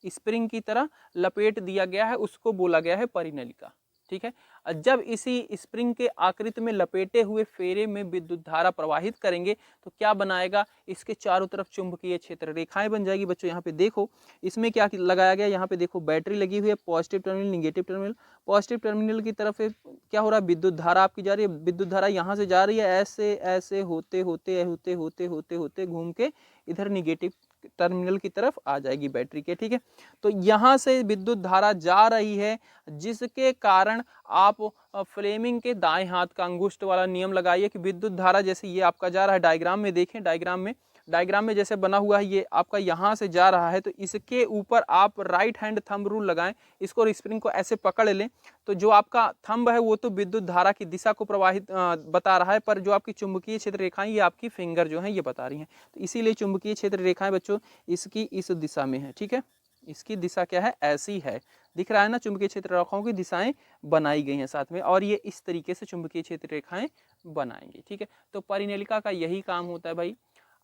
स्प्रिंग की तरह लपेट दिया गया है, उसको बोला गया है परिनालिका। ठीक है, जब इसी स्प्रिंग के आकृति में लपेटे हुए फेरे में विद्युत धारा प्रवाहित करेंगे तो क्या बनाएगा, इसके चारों तरफ चुंबकीय क्षेत्र रेखाएं बन जाएगी। बच्चों यहाँ पे देखो इसमें क्या लगाया गया, यहाँ पे देखो बैटरी लगी हुई है, positive terminal negative terminal. Positive terminal की तरफ क्या हो रहा है, विद्युत धारा आपकी जा रही है, विद्युत धारा यहाँ से जा रही है, ऐसे ऐसे होते होते होते होते होते होते घूम के इधर निगेटिव टर्मिनल की तरफ आ जाएगी बैटरी के। ठीक है, तो यहाँ से विद्युत धारा जा रही है, जिसके कारण आप फ्लेमिंग के दाएं हाथ का अंगुष्ठ वाला नियम लगाइए कि विद्युत धारा जैसे ये आपका जा रहा है, डायग्राम में देखें, डायग्राम में जैसे बना हुआ है, ये आपका यहाँ से जा रहा है, तो इसके ऊपर आप राइट हैंड थंब रूल लगाएं, इसको स्प्रिंग को ऐसे पकड़ लें, तो जो आपका थंब है वो तो विद्युत धारा की दिशा को प्रवाहित बता रहा है, पर जो आपकी चुंबकीय क्षेत्र रेखाएं ये आपकी फिंगर जो है ये बता रही हैं। तो इसीलिए चुंबकीय क्षेत्र रेखाएं बच्चों इसकी इस दिशा में है। ठीक है, इसकी दिशा क्या है, ऐसी है, दिख रहा है ना, चुंबकीय क्षेत्र रेखाओं की दिशाएं बनाई गई हैं साथ में, और ये इस तरीके से चुंबकीय क्षेत्र रेखाएं बनाएंगे। ठीक है, तो परिनालिका का यही काम होता है भाई।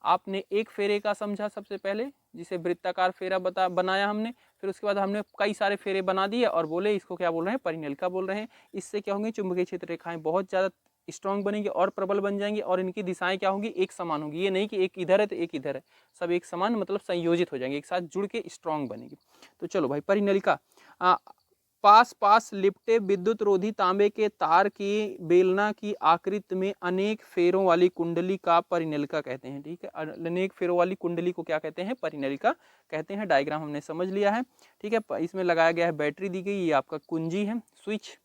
आपने एक फेरे का समझा सबसे पहले, जिसे वृत्ताकार फेरा बनाया हमने, फिर उसके बाद हमने कई सारे फेरे बना दिए और बोले इसको क्या बोल रहे हैं, परिनालिका बोल रहे हैं। इससे क्या होंगे, चुंबकीय क्षेत्र रेखाएं बहुत ज्यादा स्ट्रॉन्ग बनेंगी और प्रबल बन जाएंगी, और इनकी दिशाएं क्या होंगी, एक समान होंगी। ये नहीं कि एक इधर है तो एक इधर है, सब एक समान मतलब संयोजित हो जाएंगे, एक साथ जुड़ के स्ट्रॉन्ग बनेगी। तो चलो भाई, परिनालिका पास पास लिपटे विद्युत रोधी तांबे के तार की बेलना की आकृति में अनेक फेरों वाली कुंडली का परिनालिका कहते हैं। ठीक है, अनेक फेरों वाली कुंडली को क्या कहते हैं, परिनालिका कहते हैं। डायग्राम हमने समझ लिया है। ठीक है, इसमें लगाया गया है, बैटरी दी गई, ये आपका कुंजी है, स्विच।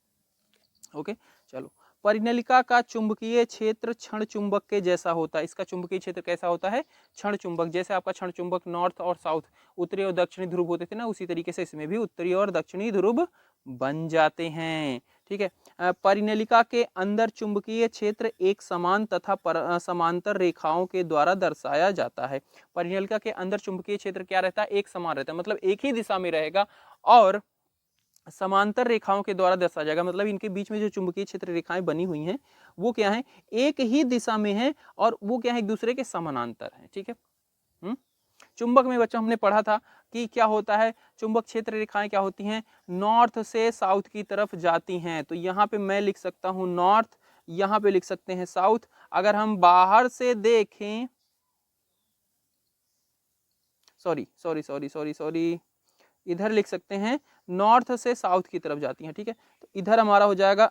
ओके, चलो, परिनालिका का चुंबकीय क्षेत्र क्षण चुंबक के जैसा होता है। इसका चुंबकीय क्षेत्र कैसा होता है, क्षण चुंबक, जैसे आपका क्षण चुंबक नॉर्थ और साउथ, उत्तरी और दक्षिणी ध्रुव होते थे ना, उसी तरीके से इसमें भी उत्तरी और दक्षिणी ध्रुव बन जाते हैं। ठीक है, परिनालिका के अंदर चुंबकीय क्षेत्र एक समान तथा समांतर रेखाओं के द्वारा दर्शाया जाता है। परिनालिका के अंदर चुंबकीय क्षेत्र क्या रहता है, एक समान रहता है, मतलब एक ही दिशा में रहेगा, और समांतर रेखाओं के द्वारा दर्शाया जाएगा, मतलब इनके बीच में जो चुंबकीय क्षेत्र रेखाएं बनी हुई हैं वो क्या है, एक ही दिशा में है, और वो क्या है, एक दूसरे के समानांतर है। ठीक है, चुंबक में बच्चों हमने पढ़ा था कि क्या होता है, चुंबक क्षेत्र रेखाएं क्या होती हैं, नॉर्थ से साउथ की तरफ जाती हैं। तो यहाँ पे मैं लिख सकता हूँ नॉर्थ, यहाँ पे लिख सकते हैं साउथ। अगर हम बाहर से देखें, सॉरी, इधर लिख सकते हैं नॉर्थ से साउथ की तरफ जाती हैं। ठीक है, तो इधर हमारा हो जाएगा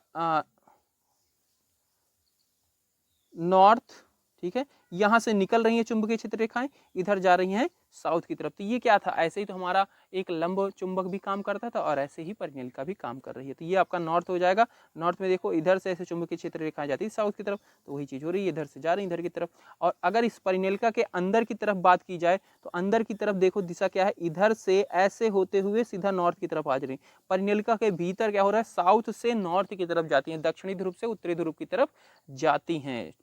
नॉर्थ, ठीक है, यहाँ से निकल रही है चुंबकीय क्षेत्र रेखाएं, इधर जा रही हैं साउथ की तरफ। तो ये क्या था, ऐसे ही तो हमारा एक लंब चुंबक भी काम करता था और ऐसे ही परिनेलिका भी काम कर रही है। तो ये आपका नॉर्थ हो जाएगा। नॉर्थ में देखो इधर से ऐसे चुंबकीय क्षेत्र रेखाएं जाती है साउथ की तरफ, तो वही चीज हो रही है, इधर से जा रही है इधर की तरफ। और अगर इस परिनेलिका के अंदर की तरफ बात की जाए तो अंदर की तरफ देखो दिशा क्या है, इधर से ऐसे होते हुए सीधा नॉर्थ की तरफ आ जा रही है। परिनेलिका के भीतर क्या हो रहा है, साउथ से नॉर्थ की तरफ जाती है, दक्षिणी ध्रुव से उत्तरी ध्रुव की तरफ जाती हैं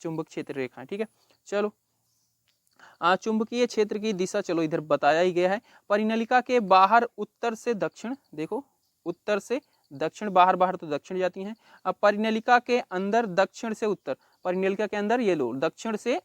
चुंबक क्षेत्र रेखाएं, ठीक है। चलो चुंबकीय क्षेत्र की दिशा चलो इधर बताया ही गया है। परिनलिका के बाहर उत्तर से दक्षिण, देखो उत्तर से दक्षिण, बाहर बाहर तो दक्षिण जाती हैं। अब परिनलिका के अंदर दक्षिण से उत्तर, परिनलिका के अंदर ये लो दक्षिण से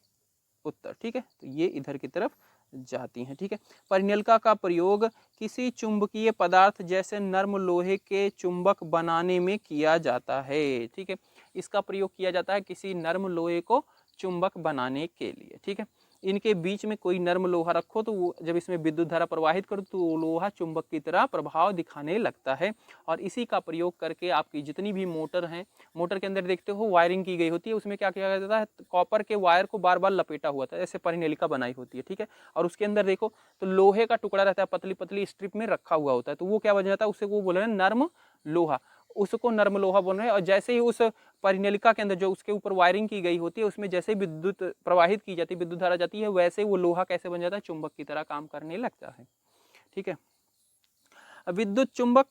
उत्तर, ठीक है, तो ये इधर की तरफ जाती हैं, ठीक है। परिनलिका का प्रयोग किसी चुंबकीय पदार्थ जैसे नर्म लोहे के चुंबक बनाने में किया जाता है, ठीक है। इसका प्रयोग किया जाता है किसी नर्म लोहे को चुंबक बनाने के लिए, ठीक है। इनके बीच में कोई नर्म लोहा रखो तो वो जब इसमें विद्युत धारा प्रवाहित करो तो वो लोहा चुंबक की तरह प्रभाव दिखाने लगता है। और इसी का प्रयोग करके आपकी जितनी भी मोटर हैं, मोटर के अंदर देखते हो वायरिंग की गई होती है, उसमें क्या किया जाता है, कॉपर के वायर को बार बार लपेटा हुआ था, ऐसे परिनेलिका बनाई होती है, ठीक है। और उसके अंदर देखो तो लोहे का टुकड़ा रहता है, पतली पतली स्ट्रिप में रखा हुआ होता है, तो वो क्या बन जाता है, उसे वो बोल रहे हैं नर्म लोहा, उसको नर्म लोहा बोल रहे हैं। और जैसे ही उस परिनेलिका के अंदर जो उसके ऊपर वायरिंग की गई होती है उसमें जैसे ही विद्युत प्रवाहित की जाती है, विद्युत धारा जाती है, वैसे वो लोहा कैसे बन जाता है, चुंबक की तरह काम करने लगता है, ठीक है। विद्युत चुंबक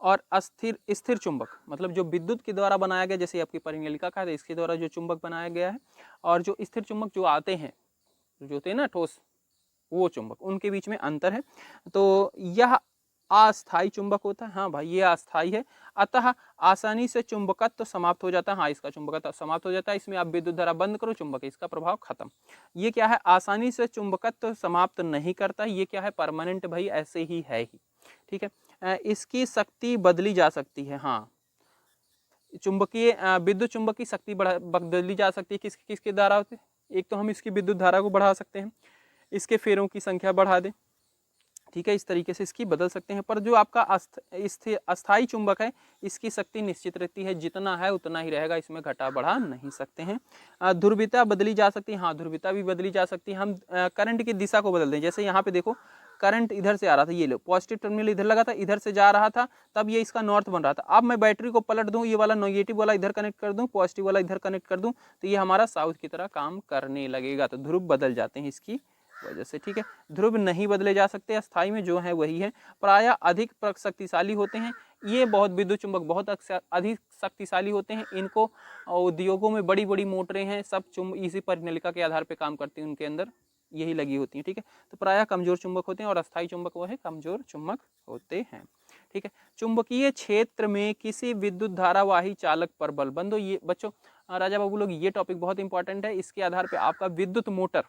और अस्थिर स्थिर चुंबक, मतलब जो विद्युत के द्वारा बनाया गया, जैसे आपकी परिनेलिका का है इसके द्वारा जो चुंबक बनाया गया है, और जो स्थिर चुंबक जो आते हैं, जो होते हैं ना ठोस, वो चुंबक, उनके बीच में अंतर है। तो यह अस्थायी चुंबक होता है, हाँ भाई ये अस्थायी है, अतः आसानी से चुंबकत्व तो समाप्त हो जाता है, हाँ इसका चुंबकत्व समाप्त हो जाता है, इसमें आप विद्युत धारा बंद करो चुंबक इसका प्रभाव खत्म। ये क्या है, आसानी से चुंबकत्व तो समाप्त नहीं करता, ये क्या है, परमानेंट भाई ऐसे ही है ही, ठीक है। इसकी शक्ति बदली जा सकती है, हाँ चुंबकीय विद्युत चुंबक की शक्ति बदली जा सकती है, किसके द्वारा होती है, एक तो हम इसकी विद्युत धारा को बढ़ा सकते हैं, इसके फेरों की संख्या बढ़ा दें, ठीक है, इस तरीके से इसकी बदल सकते हैं। पर जो आपका अस्थायी चुंबक है इसकी शक्ति निश्चित रहती है, जितना है उतना ही रहेगा, इसमें घटा बढ़ा नहीं सकते हैं। ध्रुवीयता बदली जा सकती है, हाँ ध्रुवीयता भी बदली जा सकती है। हम करंट की दिशा को बदल दें, जैसे यहाँ पे देखो करंट इधर से आ रहा था, ये लो पॉजिटिव टर्मिनल इधर लगा था, इधर से जा रहा था, तब ये इसका नॉर्थ बन रहा था। अब मैं बैटरी को पलट दूं, ये वाला नेगेटिव वाला इधर कनेक्ट कर दूं, पॉजिटिव वाला इधर कनेक्ट कर दूं, तो ये हमारा साउथ की तरह काम करने लगेगा। तो ध्रुव बदल जाते हैं इसकी वजह से, ठीक है। ध्रुव नहीं बदले जा सकते, अस्थाई में जो है वही है, प्रायः अधिक शक्तिशाली होते हैं। ये बहुत विद्युत चुंबक बहुत अधिक शक्तिशाली होते हैं, इनको उद्योगों में बड़ी बड़ी मोटरें हैं, सब इसी परिनेलिका के आधार पर काम करती हैं, उनके अंदर यही लगी होती है, ठीक है। तो प्रायः कमजोर चुंबक होते हैं और अस्थायी चुंबक वो है कमजोर चुंबक होते हैं, ठीक है। चुंबकीय क्षेत्र में किसी विद्युत धारावाही चालक पर बल, बंदो ये बच्चों राजा बाबू लोग ये टॉपिक बहुत इंपॉर्टेंट है, इसके आधार पर आपका विद्युत मोटर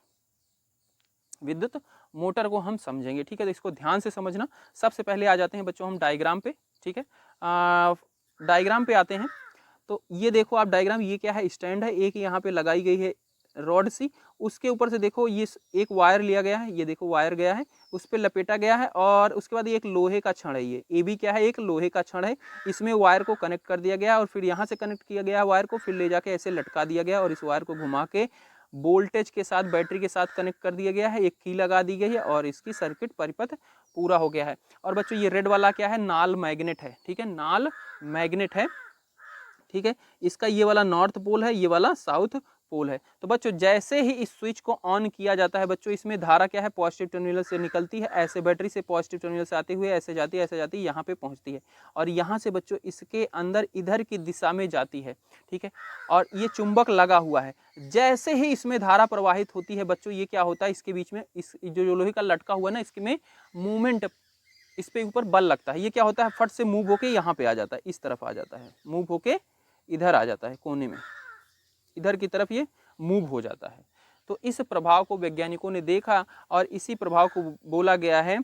को हम समझेंगे, ठीक है। तो इसको ध्यान से समझना। सबसे पहले आ जाते हैं बच्चों हम डायग्राम पे, ठीक है। डायग्राम पे आते हैं तो ये देखो आप डायग्राम, ये क्या है, स्टैंड है, एक यहाँ पे लगाई गई है रॉड सी, उसके ऊपर से देखो ये एक वायर लिया गया है, ये देखो वायर गया है, उस पर लपेटा गया है, और उसके बाद एक लोहे का छड़ है, ये भी क्या है, एक लोहे का छड़ है, इसमें वायर को कनेक्ट कर दिया गया और फिर यहाँ से कनेक्ट किया गया वायर को, फिर ले जाके ऐसे लटका दिया गया और इस वायर को घुमा के वोल्टेज के साथ बैटरी के साथ कनेक्ट कर दिया गया है, एक की लगा दी गई है और इसकी सर्किट परिपथ पूरा हो गया है। और बच्चों ये रेड वाला क्या है, नाल मैग्नेट है, ठीक है, नाल मैग्नेट है, ठीक है। इसका ये वाला नॉर्थ पोल है, ये वाला साउथ पोल है। तो बच्चों जैसे ही इस स्विच को ऑन किया जाता है बच्चों, इसमें धारा क्या है, पॉजिटिव टर्मिनल से निकलती है, ऐसे बैटरी से पॉजिटिव टर्मिनल से आते हुए ऐसे जाती है यहाँ पे पहुंचती है, और यहाँ से बच्चों इसके अंदर इधर की दिशा में जाती है, ठीक है। और ये चुंबक लगा हुआ है, जैसे ही इसमें धारा प्रवाहित होती है बच्चों, ये क्या होता है, इसके बीच में इस जो लोहे का लटका हुआ है ना, इसमें मूवमेंट, इस पे ऊपर बल लगता है, ये क्या होता है, फट से मूव होके यहाँ पे आ जाता है, इस तरफ आ जाता है, मूव होके इधर आ जाता है, कोने में इधर की तरफ ये मूव हो जाता है। तो इस प्रभाव को वैज्ञानिकों ने देखा और इसी प्रभाव को बोला गया है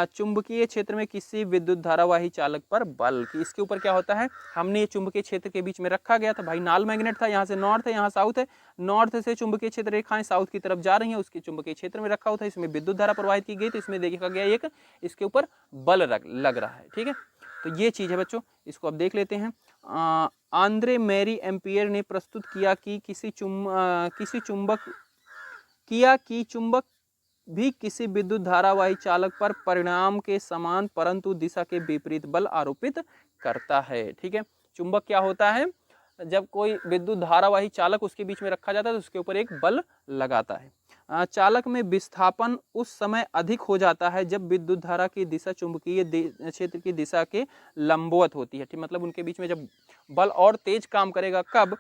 चुंबकीय क्षेत्र में किसी विद्युत धारावाही चालक पर बल, कि इसके ऊपर क्या होता है, हमने ये चुंबकीय क्षेत्र के बीच में रखा गया था भाई, नाल मैग्नेट था, यहाँ से नॉर्थ है, यहाँ साउथ है, नॉर्थ से चुंबकीय क्षेत्र रेखाएं साउथ की तरफ जा रही हैं, उसके चुंबकीय क्षेत्र में रखा हुआ था, इसमें विद्युत धारा प्रवाहित की गई, तो इसमें देखा गया एक इसके ऊपर बल लग रहा है, ठीक है। तो ये चीज़ है बच्चों, इसको अब देख लेते हैं। आंद्रे मैरी एम्पियर ने प्रस्तुत किया कि चुंबक भी किसी विद्युत धारावाही चालक पर परिणाम के समान परंतु दिशा के विपरीत बल आरोपित करता है। ठीक है, चुंबक क्या होता है, जब कोई विद्युत धारावाही चालक उसके बीच में रखा जाता है तो उसके ऊपर एक बल लगाता है। चालक में विस्थापन उस समय अधिक हो जाता है जब विद्युत धारा की दिशा चुंबकीय क्षेत्र की दिशा के लंबवत होती है। ठीक, मतलब उनके बीच में जब बल और तेज काम करेगा कब,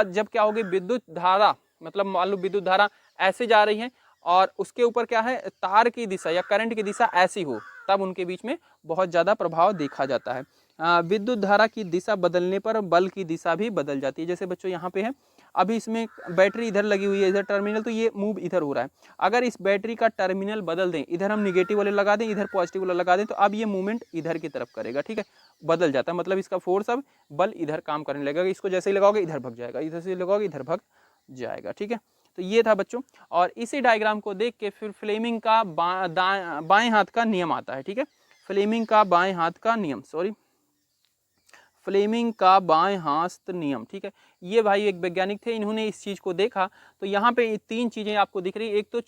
जब क्या होगी, विद्युत धारा, मतलब मान लो विद्युत धारा ऐसे जा रही है और उसके ऊपर क्या है, तार की दिशा या करंट की दिशा ऐसी हो, तब उनके बीच में बहुत ज़्यादा प्रभाव देखा जाता है। विद्युत धारा की दिशा बदलने पर बल की दिशा भी बदल जाती है। जैसे बच्चों यहाँ पे है, अभी इसमें बैटरी इधर लगी हुई है, इधर टर्मिनल, तो ये मूव इधर हो रहा है। अगर इस बैटरी का टर्मिनल बदल दें, इधर हम निगेटिव वाले लगा दें, इधर पॉजिटिव वाला लगा दें, तो अब ये मूवमेंट इधर की तरफ करेगा। ठीक है, बदल जाता है, मतलब इसका फोर्स अब बल इधर काम करने लगेगा। इसको जैसे ही लगाओगे इधर भग जाएगा, इधर से लगाओगे इधर भग जाएगा। ठीक है, तो ये था बच्चों। और इसी डायग्राम को देख के फिर फ्लेमिंग का बाएं हाथ का नियम आता है। ठीक है, फ्लेमिंग का बाएं हाथ का नियम, फ्लेमिंग का बाएं हाथ नियम। ठीक है, ये भाई एक वैज्ञानिक थे, इन्होंने इस चीज को देखा। तो यहाँ पे तीन चीजें आपको दिख रही है, एक तो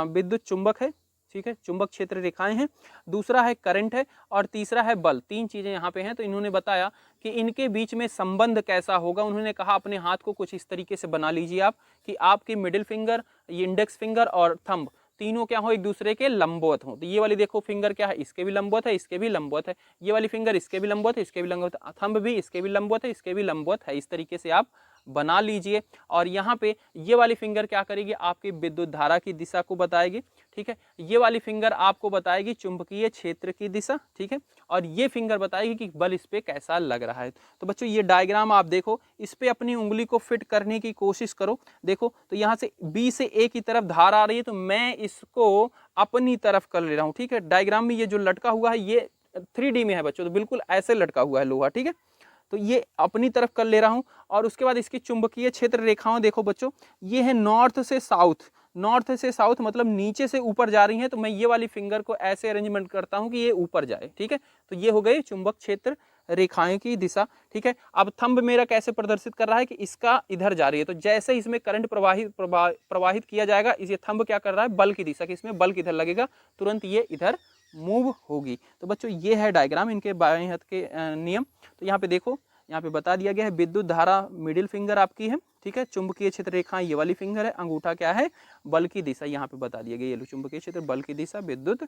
विद्युत चुंबक है, ठीक है, चुंबक क्षेत्र रेखाएं हैं, दूसरा है करंट है, और तीसरा है बल। तीन चीजें यहाँ पे हैं। तो इन्होंने बताया कि इनके बीच में संबंध कैसा होगा। उन्होंने कहा अपने हाथ को कुछ इस तरीके से बना लीजिए आप कि आपके मिडिल फिंगर, इंडेक्स फिंगर और थंब तीनों क्या हो, एक दूसरे के लंबवत हो। तो ये वाली देखो फिंगर क्या है, इसके भी लंबवत है, इसके भी लंबवत है। ये वाली फिंगर इसके भी लंबवत है, इसके भी लंबवत है। थंब भी इसके भी लंबवत है, इसके भी लंबवत है। इस तरीके से आप बना लीजिए। और यहाँ पे ये वाली फिंगर क्या करेगी, आपकी विद्युत धारा की दिशा को बताएगी। ठीक है, ये वाली फिंगर आपको बताएगी चुंबकीय क्षेत्र की दिशा। ठीक है, और ये फिंगर बताएगी कि बल इस पे कैसा लग रहा है। तो बच्चों ये डायग्राम आप देखो, इस पे अपनी उंगली को फिट करने की कोशिश करो। देखो तो यहाँ से बी से ए की तरफ धार आ रही है, तो मैं इसको अपनी तरफ कर ले रहा हूँ। ठीक है, डायग्राम में ये जो लटका हुआ है ये 3D में है बच्चों, तो बिल्कुल ऐसे लटका हुआ है लोहा। ठीक है, तो ये अपनी तरफ कर ले रहा हूं। और उसके बाद इसकी चुंबकीय क्षेत्र रेखाओं देखो बच्चों, ये है नॉर्थ से साउथ, नॉर्थ से साउथ मतलब नीचे से ऊपर जा रही हैं। तो मैं ये वाली फिंगर को ऐसे अरेंजमेंट करता हूं कि ये ऊपर जाए। ठीक है, तो ये हो गई चुंबक क्षेत्र रेखाएं की दिशा। ठीक है, अब थंब मेरा कैसे प्रदर्शित कर रहा है कि इसका इधर जा रही है, तो जैसे इसमें करंट प्रवाहित किया जाएगा, इस थंब क्या कर रहा है, बल की दिशा की, इसमें बल किधर लगेगा, तुरंत ये इधर मूव होगी। तो बच्चों ये है डायग्राम इनके बाएं हाथ के नियम। तो यहाँ पे देखो, यहाँ पे बता दिया गया है विद्युत धारा मिडिल फिंगर आपकी है। ठीक है, चुंबकीय क्षेत्र रेखा ये वाली फिंगर है, अंगूठा क्या है, बल की दिशा यहाँ पे बता दिया गया। ये लो चुंबकीय क्षेत्र, बल की दिशा, विद्युत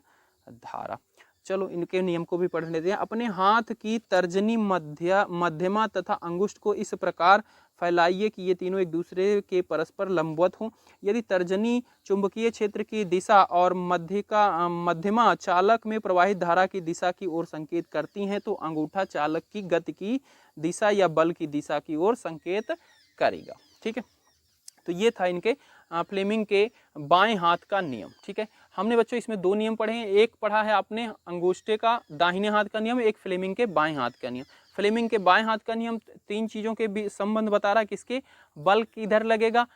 धारा। चलो इनके नियम को भी पढ़ लेते हैं। अपने हाथ की तर्जनी, मध्यमा तथा अंगुष्ठ को इस प्रकार फैलाइए कि ये तीनों एक दूसरे के परस्पर लंबवत हों। यदि तर्जनी चुंबकीय क्षेत्र की दिशा और मध्यमा चालक में प्रवाहित धारा की दिशा की ओर संकेत करती हैं, तो अंगूठा चालक की गति की दिशा या बल की दिशा की ओर संकेत करेगा। ठीक है, तो ये था इनके फ्लेमिंग के बाएं हाथ का नियम। ठीक है, हमने बच्चों इसमें दो नियम पढ़े हैं। एक पढ़ा है आपने अंगूठे का दाहिने हाथ का नियम, एक फ्लेमिंग के बाएं हाथ का नियम। फ्लेमिंग के बाएं हाथ का नियम तीन चीजों के संबंध बता रहा है, किसके, बल किधर लगेगा,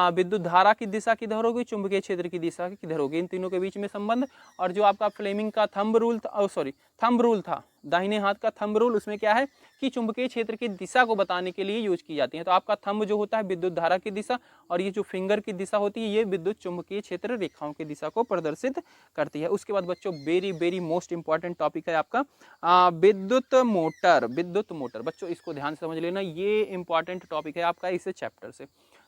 विद्युत धारा की दिशा किधर होगी, चुंबकीय क्षेत्र की दिशा किधर होगी, इन तीनों के बीच में संबंध। और जो आपका फ्लेमिंग का थंब रूल था, दाहिने हाथ का थंब रूल, उसमें क्या है कि चुंबकीय क्षेत्र की दिशा को बताने के लिए यूज की जाती है। तो आपका थंब जो होता है विद्युत धारा की दिशा, और ये जो फिंगर की दिशा होती है ये विद्युत चुंबकीय क्षेत्र रेखाओं की दिशा को प्रदर्शित करती है। उसके बाद बच्चों very very most important topic है आपका विद्युत मोटर। बच्चों इसको ध्यान से समझ लेना, ये इंपॉर्टेंट टॉपिक है आपका इस चैप्टर से।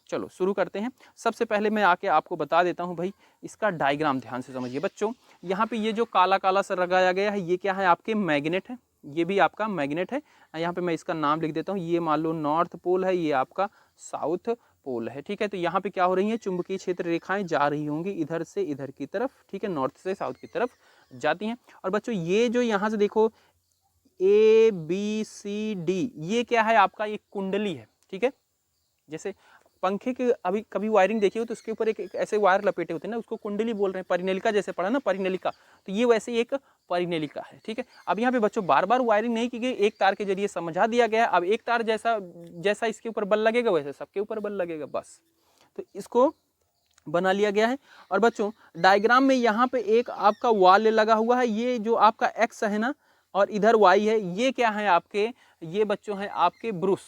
चलो शुरू करते हैं। सबसे पहले मैं आके आपको बता देता हूं भाई, इसका डायग्राम ध्यान से समझिए बच्चों। यहाँ पे ये जो काला काला सा लगाया गया है, ये क्या है, आपके मैग्नेट है। ये भी आपका मैग्नेट है। यहाँ पे मैं इसका नाम लिख देता हूँ। ये मान लो नॉर्थ पोल है, ये आपका साउथ पोल है। ठीक है, तो यहाँ पे क्या हो रही है, चुंबकीय क्षेत्र रेखाएं जा रही होंगी इधर से इधर की तरफ। ठीक है, नॉर्थ से साउथ की तरफ जाती हैं। और बच्चों ये जो यहाँ से देखो ABCD, ये क्या है आपका, ये कुंडली है। ठीक है, जैसे पंखे के अभी कभी वायरिंग देखी हो तो उसके ऊपर एक ऐसे वायर लपेटे होते हैं ना, उसको कुंडली बोल रहे हैं। परिनेलिका जैसे पढ़ा ना, परिनेलिका, तो ये वैसे ही एक परिनेलिका है। ठीक है, अब यहाँ पे बच्चों बार बार वायरिंग नहीं की गई, एक तार के जरिए समझा दिया गया। अब एक तार जैसा इसके ऊपर बल लगेगा वैसे सबके ऊपर बल लगेगा, बस। तो इसको बना लिया गया है। और बच्चों डायग्राम में यहाँ पे एक आपका वाल लगा हुआ है, ये जो आपका एक्स है ना, और इधर वाई है। ये क्या है आपके, ये बच्चों हैं आपके ब्रूस,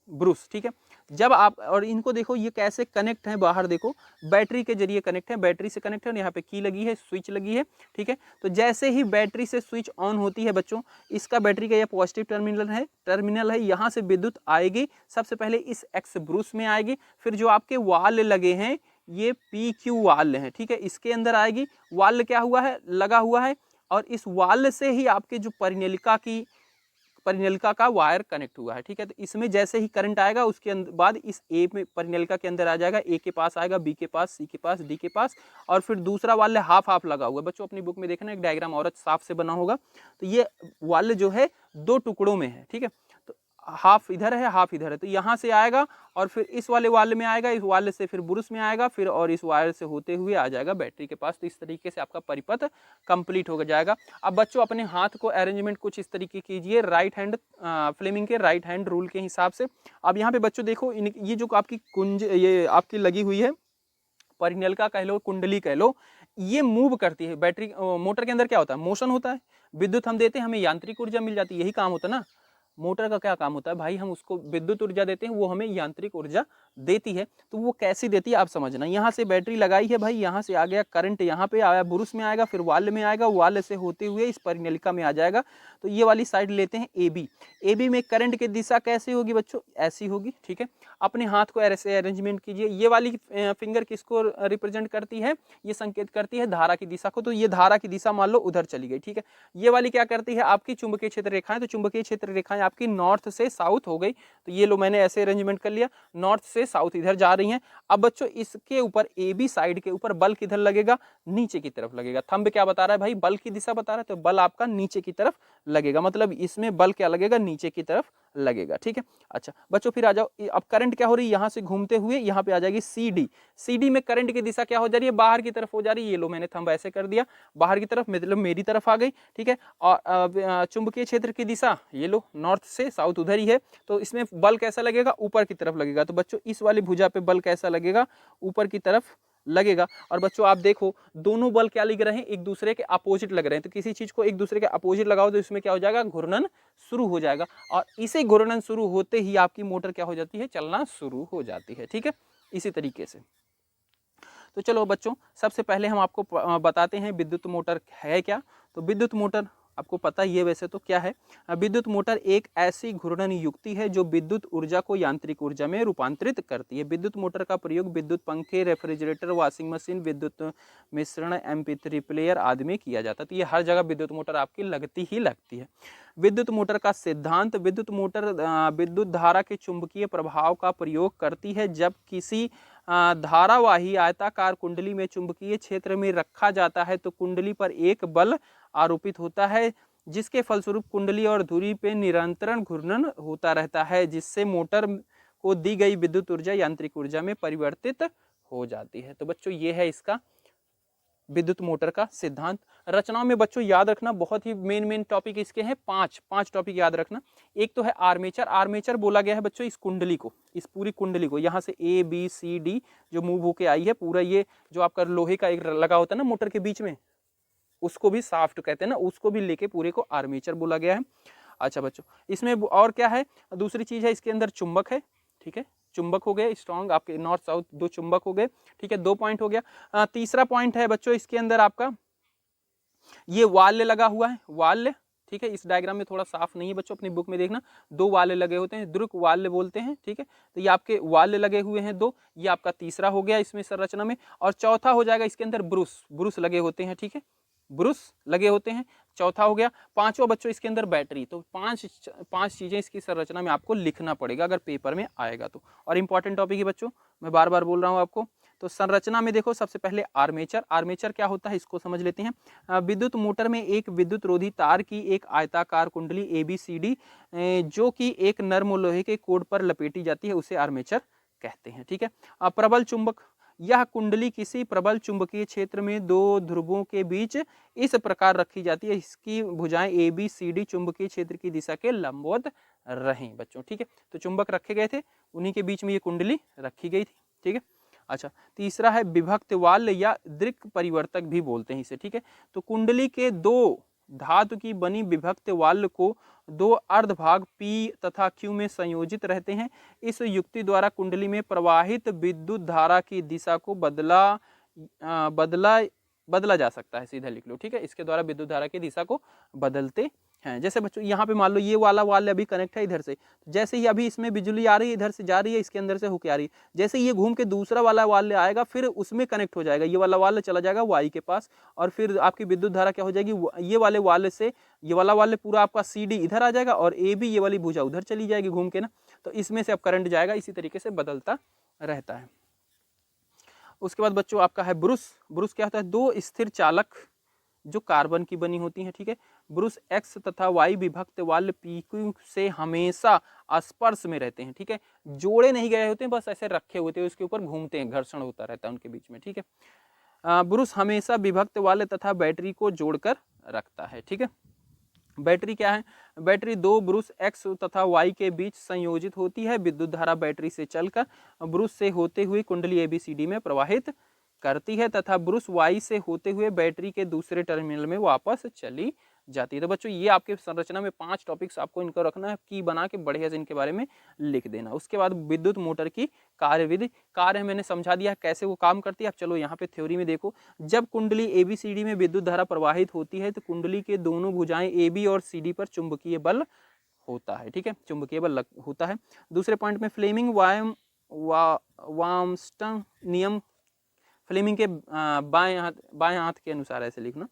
ब्रूस, ठीक है। जब आप, और इनको देखो ये कैसे कनेक्ट है, बाहर देखो बैटरी के जरिए कनेक्ट है, बैटरी से कनेक्ट है, और यहाँ पे की लगी है, स्विच लगी है, ठीक है। तो जैसे ही बैटरी से स्विच ऑन होती है बच्चों, इसका बैटरी का ये पॉजिटिव टर्मिनल है, यहाँ से विद्युत आएगी, सबसे पहले इस एक्स ब्रूस में आएगी, फिर जो आपके वाल लगे हैं ये पी क्यू वाल हैं, ठीक है, इसके अंदर आएगी। वाल क्या हुआ है, लगा हुआ है, और इस वाल से ही आपके जो परिनलिका का वायर कनेक्ट हुआ है, ठीक है। तो इसमें जैसे ही करंट आएगा उसके बाद इस ए में परिनलिका के अंदर आ जाएगा, ए के पास आएगा, बी के पास, सी के पास, डी के पास, और फिर दूसरा वाल्व हाफ हाफ लगा हुआ है। बच्चों अपनी बुक में देखना एक डायग्राम और साफ से बना होगा। तो ये वाल्व जो है दो टुकड़ों में है, ठीक है। तो हाफ इधर है, हाफ इधर है, तो यहाँ से आएगा और फिर इस वाले वाल्व में आएगा, इस वाल्व से फिर ब्रूस में आएगा, फिर और इस वायर से होते हुए आ जाएगा बैटरी के पास। तो इस तरीके से आपका परिपथ कंप्लीट हो जाएगा। अब बच्चों अपने हाथ को अरेंजमेंट कुछ इस तरीके कीजिए, राइट हैंड फ्लेमिंग के राइट हैंड रूल के हिसाब से। अब यहाँ पे बच्चों देखो ये जो आपकी कुंज, ये आपकी लगी हुई है परिनलिका कह लो, कुंडली कह लो, ये मूव करती है। बैटरी मोटर के अंदर क्या होता है, मोशन होता है, विद्युत हम देते हैं, हमें यांत्रिक ऊर्जा मिल जाती है, यही काम होता है ना। मोटर का क्या काम होता है भाई, हम उसको विद्युत ऊर्जा देते हैं, वो हमें यांत्रिक ऊर्जा देती है। तो वो कैसी देती है आप समझना। यहाँ से बैटरी लगाई है भाई, यहाँ से आ गया करंट, यहाँ पे आया ब्रूस में आएगा, फिर वाल्व में आएगा, वाल्व से होते हुए इस परिनलिका में आ जाएगा। तो ये वाली साइड लेते हैं ए बी। ए बी में करंट की दिशा कैसी होगी बच्चों, ऐसी होगी, ठीक है। अपने हाथ को ऐसे अरेंजमेंट कीजिए। ये वाली फिंगर किसको रिप्रेजेंट करती है, ये संकेत करती है धारा की दिशा को। तो ये धारा की दिशा मान लो उधर चली गई, ठीक है। ये वाली क्या करती है, आपकी चुंबकीय क्षेत्र रेखाएं। तो चुंबकीय क्षेत्र रेखाएं आपकी नॉर्थ से साउथ हो गई। तो ये लो मैंने ऐसे अरेंजमेंट कर लिया, नॉर्थ से साउथ इधर जा रही हैं। अब बच्चों इसके ऊपर ए बी साइड के ऊपर बल किधर लगेगा, नीचे की तरफ लगेगा। थंब क्या बता रहा है भाई, बल की दिशा बता रहा है, तो बल आपका नीचे की तरफ लगेगा, मतलब इसमें बल क्या लगेगा, नीचे की तरफ लगेगा, ठीक है। अच्छा बच्चों फिर आ जाओ, अब करंट क्या हो रही है, यहाँ से घूमते हुए यहाँ पे आ जाएगी सी डी। सी डी में करंट की दिशा क्या हो जा रही है, बाहर की तरफ हो जा रही है। ये लो मैंने थंब ऐसे कर दिया, बाहर की तरफ, मतलब मेरी तरफ आ गई, ठीक है। और चुंबकीय क्षेत्र की दिशा ये लो नॉर्थ से साउथ उधर ही है। तो इसमें बल कैसा लगेगा, ऊपर की तरफ लगेगा। तो बच्चों इस वाली भुजा पे बल कैसा लगेगा, ऊपर की तरफ लगेगा। और बच्चों आप देखो दोनों बल क्या लग रहे हैं, एक दूसरे के अपोजिट लग रहे हैं। तो किसी चीज को एक दूसरे के अपोजिट लगाओ तो इसमें क्या हो जाएगा, घूर्णन शुरू हो जाएगा। और इसे घूर्णन शुरू होते ही आपकी मोटर क्या हो जाती है, चलना शुरू हो जाती है, ठीक है। इसी तरीके से तो चलो बच्चों सबसे पहले हम आपको बताते हैं विद्युत मोटर है क्या। तो विद्युत मोटर आपको पता ही है वैसे तो क्या है। विद्युत मोटर एक ऐसी घूर्णन युक्ति है जो विद्युत ऊर्जा को यांत्रिक ऊर्जा में रूपांतरित करती है। विद्युत मोटर का प्रयोग विद्युत पंखे, रेफ्रिजरेटर, वॉशिंग मशीन, विद्युत मिश्रण, MP3 प्लेयर आदि में किया जाता है। तो ये हर जगह विद्युत मोटर आपकी लगती ही लगती है। विद्युत मोटर का सिद्धांत, विद्युत मोटर विद्युत धारा के चुंबकीय प्रभाव का प्रयोग करती है। जब किसी धारावाही आयताकार कुंडली में चुंबकीय क्षेत्र में रखा जाता है तो कुंडली पर एक बल आरोपित होता है, जिसके फलस्वरूप कुंडली और धुरी पे निरंतर घूर्णन होता रहता है, जिससे मोटर को दी गई विद्युत ऊर्जा यांत्रिक ऊर्जा में परिवर्तित हो जाती है। तो बच्चों ये है इसका विद्युत मोटर का सिद्धांत। रचनाओं में बच्चों याद रखना बहुत ही मेन टॉपिक इसके हैं, पांच टॉपिक याद रखना। एक तो है आर्मेचर। आर्मेचर बोला गया है बच्चों इस कुंडली को, इस पूरी कुंडली को, यहाँ से ए बी सी डी जो मूव होके आई है पूरा, ये जो आपका लोहे का एक लगा होता है ना मोटर के बीच में, उसको भी शाफ्ट कहते हैं ना, उसको भी लेके पूरे को आर्मेचर बोला गया है। अच्छा बच्चों इसमें और क्या है, दूसरी चीज है इसके अंदर चुंबक है, ठीक है। चुंबक हो गए स्ट्रॉन्ग आपके नॉर्थ साउथ, दो चुंबक हो गए, ठीक है। 2 पॉइंट हो गया। तीसरा पॉइंट है बच्चों इसके अंदर आपका ये वाल्व लगा हुआ है, वाल्व, ठीक है। इस डायग्राम में थोड़ा साफ नहीं है बच्चों, अपनी बुक में देखना, 2 वाल्व लगे होते हैं, ध्रुव वाल्व बोलते हैं, ठीक है। तो ये आपके वाल्व लगे हुए हैं 2, ये आपका तीसरा हो गया इसमें संरचना में। और चौथा हो जाएगा इसके अंदर ब्रूस लगे होते हैं, ठीक है, ब्रूस लगे होते हैं, चौथा हो गया। पांचवा बच्चों इसके अंदर बैटरी। तो पांच चीजें इसकी संरचना में आपको लिखना पड़ेगा अगर पेपर में आएगा तो। और इंपॉर्टेंट टॉपिक है बच्चों, मैं बार बार बोल रहा हूं आपको। तो संरचना में देखो सबसे पहले आर्मेचर। आर्मेचर क्या होता है इसको समझ लेते हैं। विद्युत मोटर में एक विद्युत रोधी तार की एक आयताकार कुंडली ABCD जो कि एक नर्म लोहे के कोड पर लपेटी जाती है, उसे आर्मेचर कहते हैं, ठीक है। प्रबल चुंबक, यह कुंडली किसी प्रबल चुंबकीय क्षेत्र में 2 ध्रुवों के बीच इस प्रकार रखी जाती है, इसकी भुजाएं ABCD चुंबकीय क्षेत्र की दिशा के लंबवत रहें बच्चों, ठीक है। तो चुंबक रखे गए थे, उन्हीं के बीच में ये कुंडली रखी गई थी, ठीक है। अच्छा तीसरा है विभक्त वाल्व या दृक् परिवर्तक भी बोलते हैं इसे, ठीक है। तो कुंडली के 2 धातु की बनी विभक्त वाल्व को दो अर्धभाग P तथा Q में संयोजित रहते हैं। इस युक्ति द्वारा कुंडली में प्रवाहित विद्युत धारा की दिशा को बदला जा सकता है। सीधा लिख लो, ठीक है। इसके द्वारा विद्युत धारा की दिशा को बदलते हैं। जैसे बच्चों यहाँ पे मान लो ये वाला वाल्व अभी कनेक्ट है इधर से, जैसे ही अभी इसमें बिजली आ रही है, इधर से जा रही है, इसके अंदर से होके आ रही है, जैसे ये घूम के दूसरा वाला वाल्व आएगा, फिर उसमें कनेक्ट हो जाएगा, ये वाला वाल्व चला जाएगा वाई के पास, और फिर आपकी विद्युत धारा क्या हो जाएगी, ये वाले वाल्व से ये वाला वाल्व पूरा आपका CD इधर आ जाएगा, और ए बी ये वाली भुजा उधर चली जाएगी घूम के ना, तो इसमें से अब करंट जाएगा, इसी तरीके से बदलता रहता है। उसके बाद बच्चों आपका है ब्रुश। ब्रुश क्या होता है, दो स्थिर चालक जो कार्बन की बनी होती हैं, ठीक है। ब्रुश X तथा Y विभक्त वाल्व PQ से हमेशा स्पर्श में रहते हैं, ठीक है। जोड़े नहीं गए होते हैं, बस ऐसे रखे होते हैं, उसके ऊपर घूमते हैं, घर्षण होता रहता है उनके बीच में, ठीक है। ब्रुश हमेशा विभक्त वाल्व तथा बैटरी को जोड़कर रखता है, ठीक है। बैटरी क्या है, बैटरी दो ब्रुश X तथा Y के बीच संयोजित होती है। विद्युत धारा बैटरी से चलकर ब्रुश से होते हुए कुंडली ABCD में प्रवाहित करती है तथा ब्रुश Y से होते हुए बैटरी के दूसरे टर्मिनल में वापस चली जाती है। तो बच्चों ये आपके संरचना में 5 टॉपिक्स आपको इनको रखना है, की बना के बढ़िया से इनके बारे में लिख देना। उसके बाद विद्युत मोटर की कार्यविधि, कार्य मैंने समझा दिया कैसे वो काम करती है। अब चलो यहाँ पे थ्योरी में देखो, जब कुंडली ABCD में विद्युत धारा प्रवाहित होती है तो कुंडली के दोनों भुजाएं AB और CD पर चुंबकीय बल होता है, ठीक है, चुंबकीय बल होता है। दूसरे पॉइंट में फ्लेमिंग वार्मस्टन नियम, फ्लेमिंग के बाएं हाथ के अनुसार ऐसे लिखना,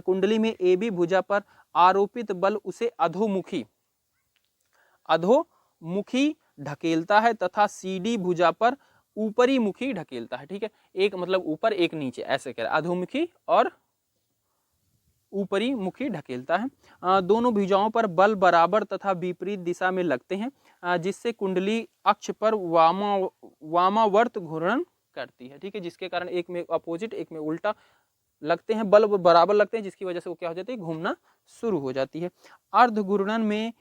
कुंडली में AB भुजा पर आरोपित बल उसे अधोमुखी ढकेलता है तथा CD भुजा पर ऊपरी मुखी ढकेलता है, ठीक है। एक मतलब ऊपर एक नीचे ऐसे कह रहा है, अधोमुखी और ऊपरी मुखी ढकेलता है। दोनों भुजाओं पर बल बराबर तथा विपरीत दिशा में लगते हैं, जिससे कुंडली अक्ष पर वामावर्त घूर्णन करती है, ठीक है। जिसके कारण एक में अपोजिट एक में उल्टा लगते हैं, बल बराबर लगते हैं, जिसकी वजह से वो क्या हो जाती है, घूमना शुरू हो जाती है। अर्ध घूर्णन में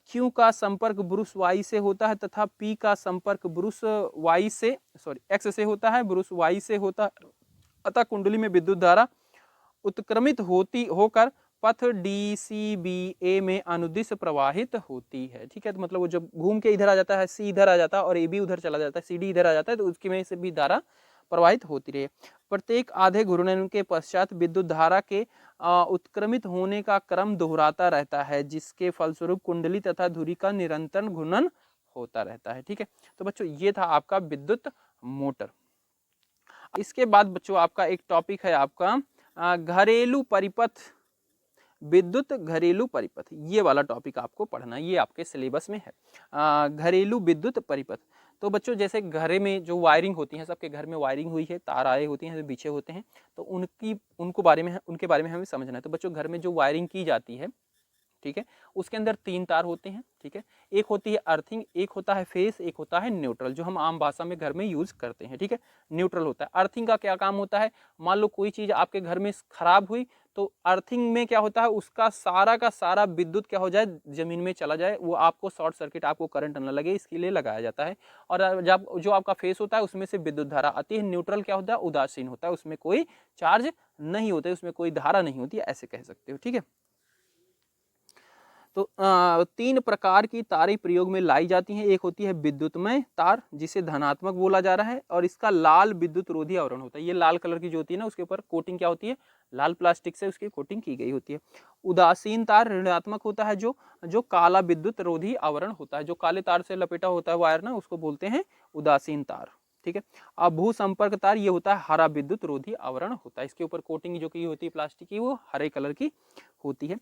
Q का संपर्क ब्रुश Y से होता है तथा P का संपर्क ब्रुश X से होता है, ब्रुश Y से होता है, अतः कुंडली में विद्युत धारा उत्क्रमित होकर पथ DCBA में अनुदिश प्रवाहित होती है, ठीक है। तो मतलब वो जब घूम के इधर आ जाता है, C इधर आ जाता है और AB उधर चला जाता है, CD इधर आ जाता है, तो उसकी में से भी धारा प्रवाहित होती रही। प्रत्येक आधे घूर्णन के पश्चात विद्युत धारा के उत्क्रमित होने का क्रम दोहराता रहता है, जिसके फलस्वरूप कुंडली तथा धुरी का निरंतर घूर्णन होता रहता है, ठीक है। तो बच्चों ये था आपका विद्युत मोटर। इसके बाद बच्चों आपका एक टॉपिक है आपका घरेलू परिपथ, विद्युत घरेलू परिपथ, ये वाला टॉपिक आपको पढ़ना, ये आपके सिलेबस में है, घरेलू विद्युत परिपथ। तो बच्चों जैसे घर में जो वायरिंग होती है, सबके घर में वायरिंग हुई है, तार आए होती हैं, बिछे होते हैं, तो उनके बारे में हमें समझना है। तो बच्चों घर में जो वायरिंग की जाती है, ठीक है, उसके अंदर 3 तार होते हैं, ठीक है। एक होती है अर्थिंग, एक होता है फेस, एक होता है न्यूट्रल, जो हम आम भाषा में घर में यूज करते हैं, ठीक है। न्यूट्रल होता है। अर्थिंग का क्या काम होता है, मान लो कोई चीज आपके घर में खराब हुई, तो अर्थिंग में क्या होता है, उसका सारा का सारा विद्युत क्या हो जाए, जमीन में चला जाए, वो आपको शॉर्ट सर्किट, आपको करंट न लगे, इसके लिए लगाया जाता है। और जब जो आपका फेस होता है उसमें से विद्युत धारा आती है। न्यूट्रल क्या होता है, उदासीन होता है, उसमें कोई चार्ज नहीं होता है, उसमें कोई धारा नहीं होती है, ऐसे कह सकते हो, ठीक है। तो 3 प्रकार की तारें प्रयोग में लाई जाती हैं। एक होती है विद्युतमय तार, जिसे धनात्मक बोला जा रहा है, और इसका लाल विद्युत रोधी आवरण होता है। ये लाल कलर की जो होती है ना, उसके ऊपर कोटिंग क्या होती है, लाल प्लास्टिक से उसकी कोटिंग की गई होती है। उदासीन तार ऋणात्मक होता है, जो काला विद्युत रोधी आवरण होता है, जो काले तार से लपेटा होता है वायर ना, उसको बोलते हैं उदासीन तार, ठीक है। अब भू संपर्क तार ये होता है हरा विद्युत रोधी आवरण होता है, इसके ऊपर कोटिंग जो की होती है प्लास्टिक की, वो हरे कलर की होती है।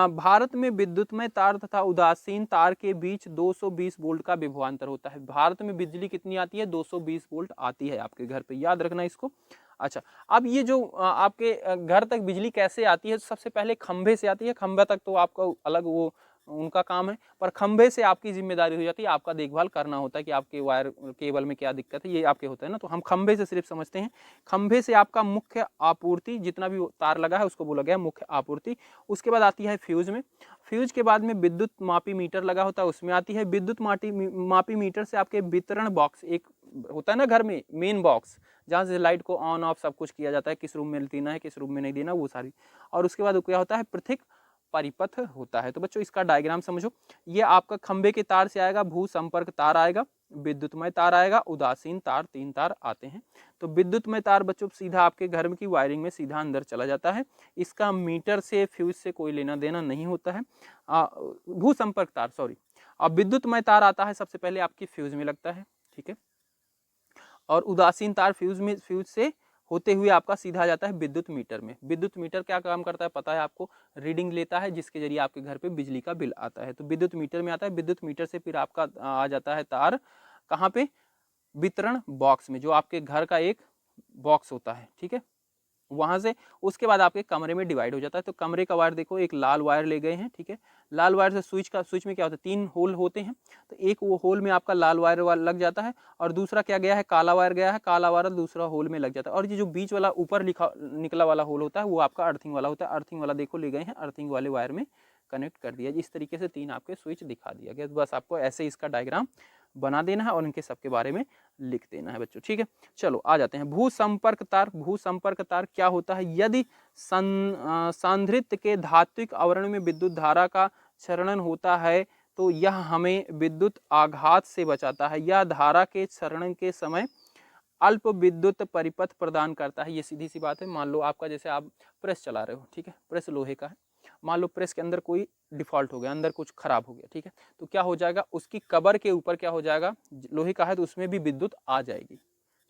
भारत में विद्युतमय तार तथा उदासीन तार के बीच 220 वोल्ट का विभवांतर होता है। भारत में बिजली कितनी आती है, 220 वोल्ट आती है आपके घर पे, याद रखना इसको। अच्छा, अब ये जो आपके घर तक बिजली कैसे आती है, सबसे पहले खंभे से आती है। खंभा तक तो आपका अलग वो उनका काम है, पर खंभे से आपकी जिम्मेदारी हो जाती है, आपका देखभाल करना होता है कि आपके वायर केबल में क्या दिक्कत है, ये आपके होता है ना। तो हम खंभे से सिर्फ समझते हैं। खंभे से आपका मुख्य आपूर्ति, जितना भी तार लगा है उसको बोला गया मुख्य आपूर्ति। उसके बाद आती है फ्यूज में, फ्यूज के बाद में विद्युत मापी मीटर लगा होता है, उसमें आती है। विद्युत मापी मीटर से आपके वितरण बॉक्स, एक होता है ना घर में मेन बॉक्स, जहाँ से लाइट को ऑन ऑफ सब कुछ किया जाता है, किस रूम में देना है किस रूम में नहीं देना, वो सारी। और उसके बाद क्या होता है, पृथक परिपथ होता है। तो बच्चों इसका डायग्राम समझो, ये आपका खंबे के तार से आएगा, भू संपर्क तार आएगा, विद्युतमय तार आएगा, उदासीन तार, 3 तार आते हैं। तो विद्युतमय तार बच्चों सीधा आपके घर की वायरिंग में सीधा अंदर चला जाता है, इसका मीटर से फ्यूज से कोई लेना देना नहीं होता है। भू संपर्क तार सॉरी, अब विद्युतमय तार आता है सबसे पहले आपकी फ्यूज में लगता है, ठीक है, और उदासीन तार फ्यूज से होते हुए आपका सीधा जाता है विद्युत मीटर में। विद्युत मीटर क्या काम करता है पता है आपको, रीडिंग लेता है जिसके जरिए आपके घर पे बिजली का बिल आता है। तो विद्युत मीटर में आता है, विद्युत मीटर से फिर आपका आ जाता है तार कहाँ पे, वितरण बॉक्स में, जो आपके घर का एक बॉक्स होता है, ठीक है, वहां से उसके बाद आपके कमरे में डिवाइड हो जाता है। तो कमरे का वायर देखो, एक लाल वायर ले गए हैं, ठीक है, लाल वायर से स्विच में क्या होता है, 3 होल होते हैं, तो एक वो होल में आपका लाल वायर लग जाता है, और दूसरा क्या गया है, काला वायर गया है, काला वायर दूसरा होल में लग जाता है, और ये जो बीच वाला ऊपर निकला वाला होल होता है वो आपका अर्थिंग वाला होता है। अर्थिंग वाला देखो ले गए हैं, अर्थिंग वाले वायर में कनेक्ट कर दिया। इस तरीके से 3 आपके स्विच दिखा दिया गया। बस आपको ऐसे इसका डायग्राम बना देना है और इनके सबके बारे में लिख देना है बच्चों, ठीक है। चलो आ जाते हैं भू संपर्क तार। भू संपर्क तार क्या होता है, यदि सांद्रित्य के धात्विक आवरण में विद्युत धारा का क्षरण होता है तो यह हमें विद्युत आघात से बचाता है। यह धारा के क्षरण के समय अल्प विद्युत परिपथ प्रदान करता है। ये सीधी सी बात है। मान लो आपका जैसे आप प्रेस चला रहे हो, ठीक है, प्रेस लोहे का है, मान लो प्रेस के अंदर कोई डिफॉल्ट हो गया, अंदर कुछ खराब हो गया, ठीक है, तो क्या हो जाएगा, उसकी कवर के ऊपर क्या हो जाएगा, लोहे का है तो उसमें भी विद्युत आ जाएगी,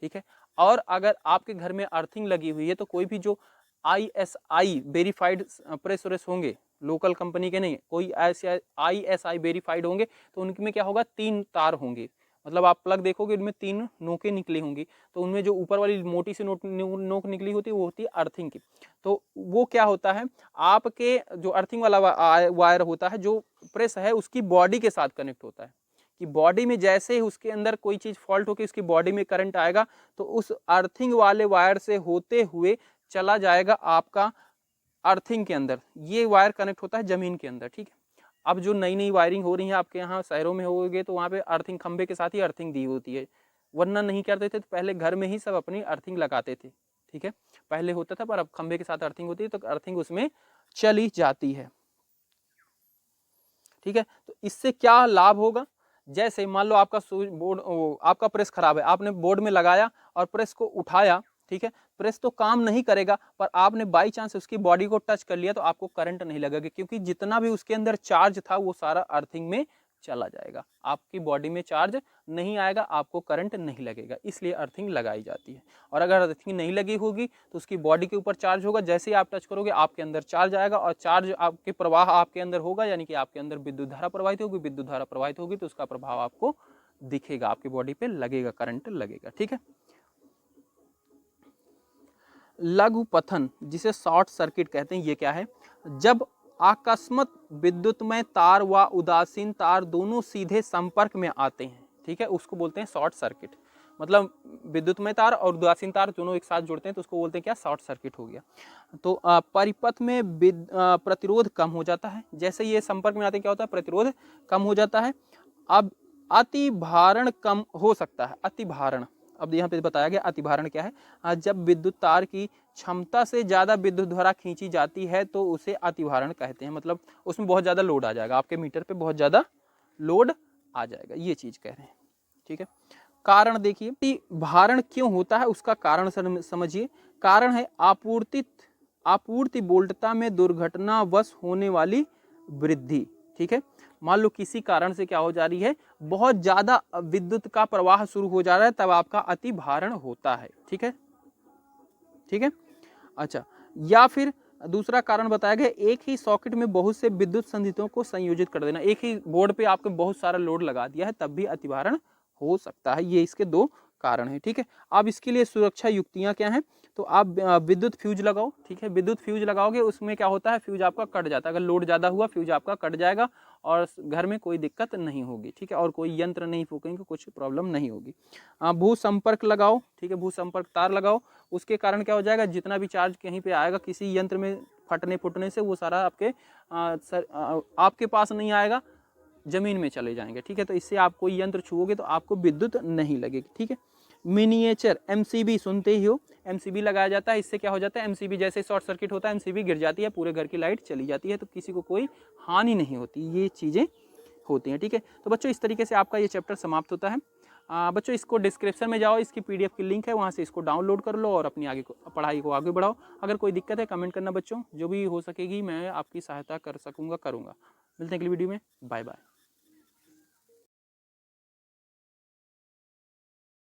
ठीक है। और अगर आपके घर में अर्थिंग लगी हुई है तो कोई भी जो ISI वेरीफाइड प्रेस व्रेस होंगे, लोकल कंपनी के नहीं, कोई ऐसे ISI वेरीफाइड होंगे तो उनमें क्या होगा, 3 तार होंगे, मतलब आप प्लग देखोगे उनमें 3 नोकें निकली होंगी, तो उनमें जो ऊपर वाली मोटी सी नोक निकली होती है वो होती है अर्थिंग की। तो वो क्या होता है, आपके जो अर्थिंग वाला वायर होता है जो प्रेस है उसकी बॉडी के साथ कनेक्ट होता है, कि बॉडी में जैसे ही उसके अंदर कोई चीज फॉल्ट होकर उसकी बॉडी में करंट आएगा तो उस अर्थिंग वाले वायर से होते हुए चला जाएगा आपका अर्थिंग के अंदर। ये वायर कनेक्ट होता है जमीन के अंदर, ठीक है। अब जो नई नई वायरिंग हो रही है आपके यहाँ शहरों में होगे तो वहाँ पे अर्थिंग खंबे के साथ ही अर्थिंग दी होती है, वरना नहीं करते थे, तो पहले घर में ही सब अपनी अर्थिंग लगाते थे, ठीक है, पहले होता था, पर अब खंबे के साथ अर्थिंग होती है तो अर्थिंग उसमें चली जाती है, ठीक है। तो इससे क्या लाभ होगा, जैसे मान लो आपका स्विच बोर्ड, आपका प्रेस खराब है, आपने बोर्ड में लगाया और प्रेस को उठाया, ठीक है, प्रेस तो काम नहीं करेगा, पर आपने बाई चांस उसकी बॉडी को टच कर लिया तो आपको करंट नहीं लगेगा, क्योंकि जितना भी उसके अंदर चार्ज था वो सारा अर्थिंग में चला जाएगा, आपकी बॉडी में चार्ज नहीं आएगा, आपको करंट नहीं लगेगा, इसलिए अर्थिंग लगाई जाती है। और अगर अर्थिंग नहीं लगी होगी तो उसकी बॉडी के ऊपर चार्ज होगा, जैसे ही आप टच करोगे आपके अंदर चार्ज आएगा, और चार्ज आपके प्रवाह आपके अंदर होगा, यानी कि आपके अंदर विद्युत धारा प्रवाहित होगी, विद्युत धारा प्रवाहित होगी तो उसका प्रभाव आपको दिखेगा, आपकी बॉडी पे लगेगा, करंट लगेगा, ठीक है। लघु पथन जिसे शॉर्ट सर्किट कहते हैं, ये क्या है, जब अकस्मात विद्युतमय तार व उदासीन तार दोनों सीधे संपर्क में आते हैं, ठीक है, उसको बोलते हैं शॉर्ट सर्किट। मतलब विद्युतमय तार और उदासीन तार दोनों एक साथ जुड़ते हैं तो उसको बोलते हैं क्या, शॉर्ट सर्किट हो गया। तो परिपथ में प्रतिरोध कम हो जाता है, जैसे ये संपर्क में आते हैं क्या होता है, प्रतिरोध कम हो जाता है। अब अतिभारण कम हो सकता है, अतिभारण, अब यहाँ पे बताया गया अतिभारण क्या है, जब विद्युत तार की क्षमता से ज्यादा विद्युत धारा खींची जाती है तो उसे अतिभारण कहते हैं, मतलब उसमें बहुत ज्यादा लोड आ जाएगा, आपके मीटर पे बहुत ज्यादा लोड आ जाएगा, ये चीज कह रहे हैं, ठीक है। कारण देखिए, अतिभारण क्यों होता है उसका कारण समझिए। कारण है आपूर्ति वोल्टता में दुर्घटनावश होने वाली वृद्धि, ठीक है। मान लो किसी कारण से क्या हो जा रही है, बहुत ज्यादा विद्युत का प्रवाह शुरू हो जा रहा है, तब आपका अतिभारण होता है, ठीक है, ठीक है। अच्छा, या फिर दूसरा कारण बताया गया, एक ही सॉकेट में बहुत से विद्युत संधियों को संयोजित कर देना, एक ही बोर्ड पे आपको बहुत सारा लोड लगा दिया है तब भी अतिभारण हो सकता है। ये इसके 2 कारण है, ठीक है। अब इसके लिए सुरक्षा युक्तियां क्या हैं, तो आप विद्युत फ्यूज लगाओ, ठीक है, विद्युत फ्यूज लगाओगे, उसमें क्या होता है, फ्यूज आपका कट जाता है, अगर लोड ज्यादा हुआ फ्यूज आपका कट जाएगा और घर में कोई दिक्कत नहीं होगी, ठीक है, और कोई यंत्र नहीं फूकेंगे, कुछ प्रॉब्लम नहीं होगी। भू संपर्क लगाओ, ठीक है, भू संपर्क तार लगाओ, उसके कारण क्या हो जाएगा, जितना भी चार्ज कहीं पे आएगा किसी यंत्र में फटने से वो सारा आपके पास नहीं आएगा, जमीन में चले जाएंगे, ठीक है। तो इससे आप कोई यंत्र छुओगे तो आपको विद्युत नहीं लगेगी, ठीक है। मिनिएचर MCB सुनते ही हो, MCB लगाया जाता है। इससे क्या हो जाता है, MCB जैसे शॉर्ट सर्किट होता है, MCB गिर जाती है, पूरे घर की लाइट चली जाती है, तो किसी को कोई हानि नहीं होती, ये चीज़ें होती हैं। ठीक है, तो बच्चों इस तरीके से आपका ये चैप्टर समाप्त होता है। बच्चों इसको डिस्क्रिप्शन में जाओ, इसकी PDF की लिंक है, वहाँ से इसको डाउनलोड कर लो और अपनी आगे पढ़ाई को आगे बढ़ाओ। अगर कोई दिक्कत है कमेंट करना बच्चों, जो भी हो सकेगी मैं आपकी सहायता कर सकूँगा करूँगा। मिलते हैं अगली वीडियो में, बाय बाय।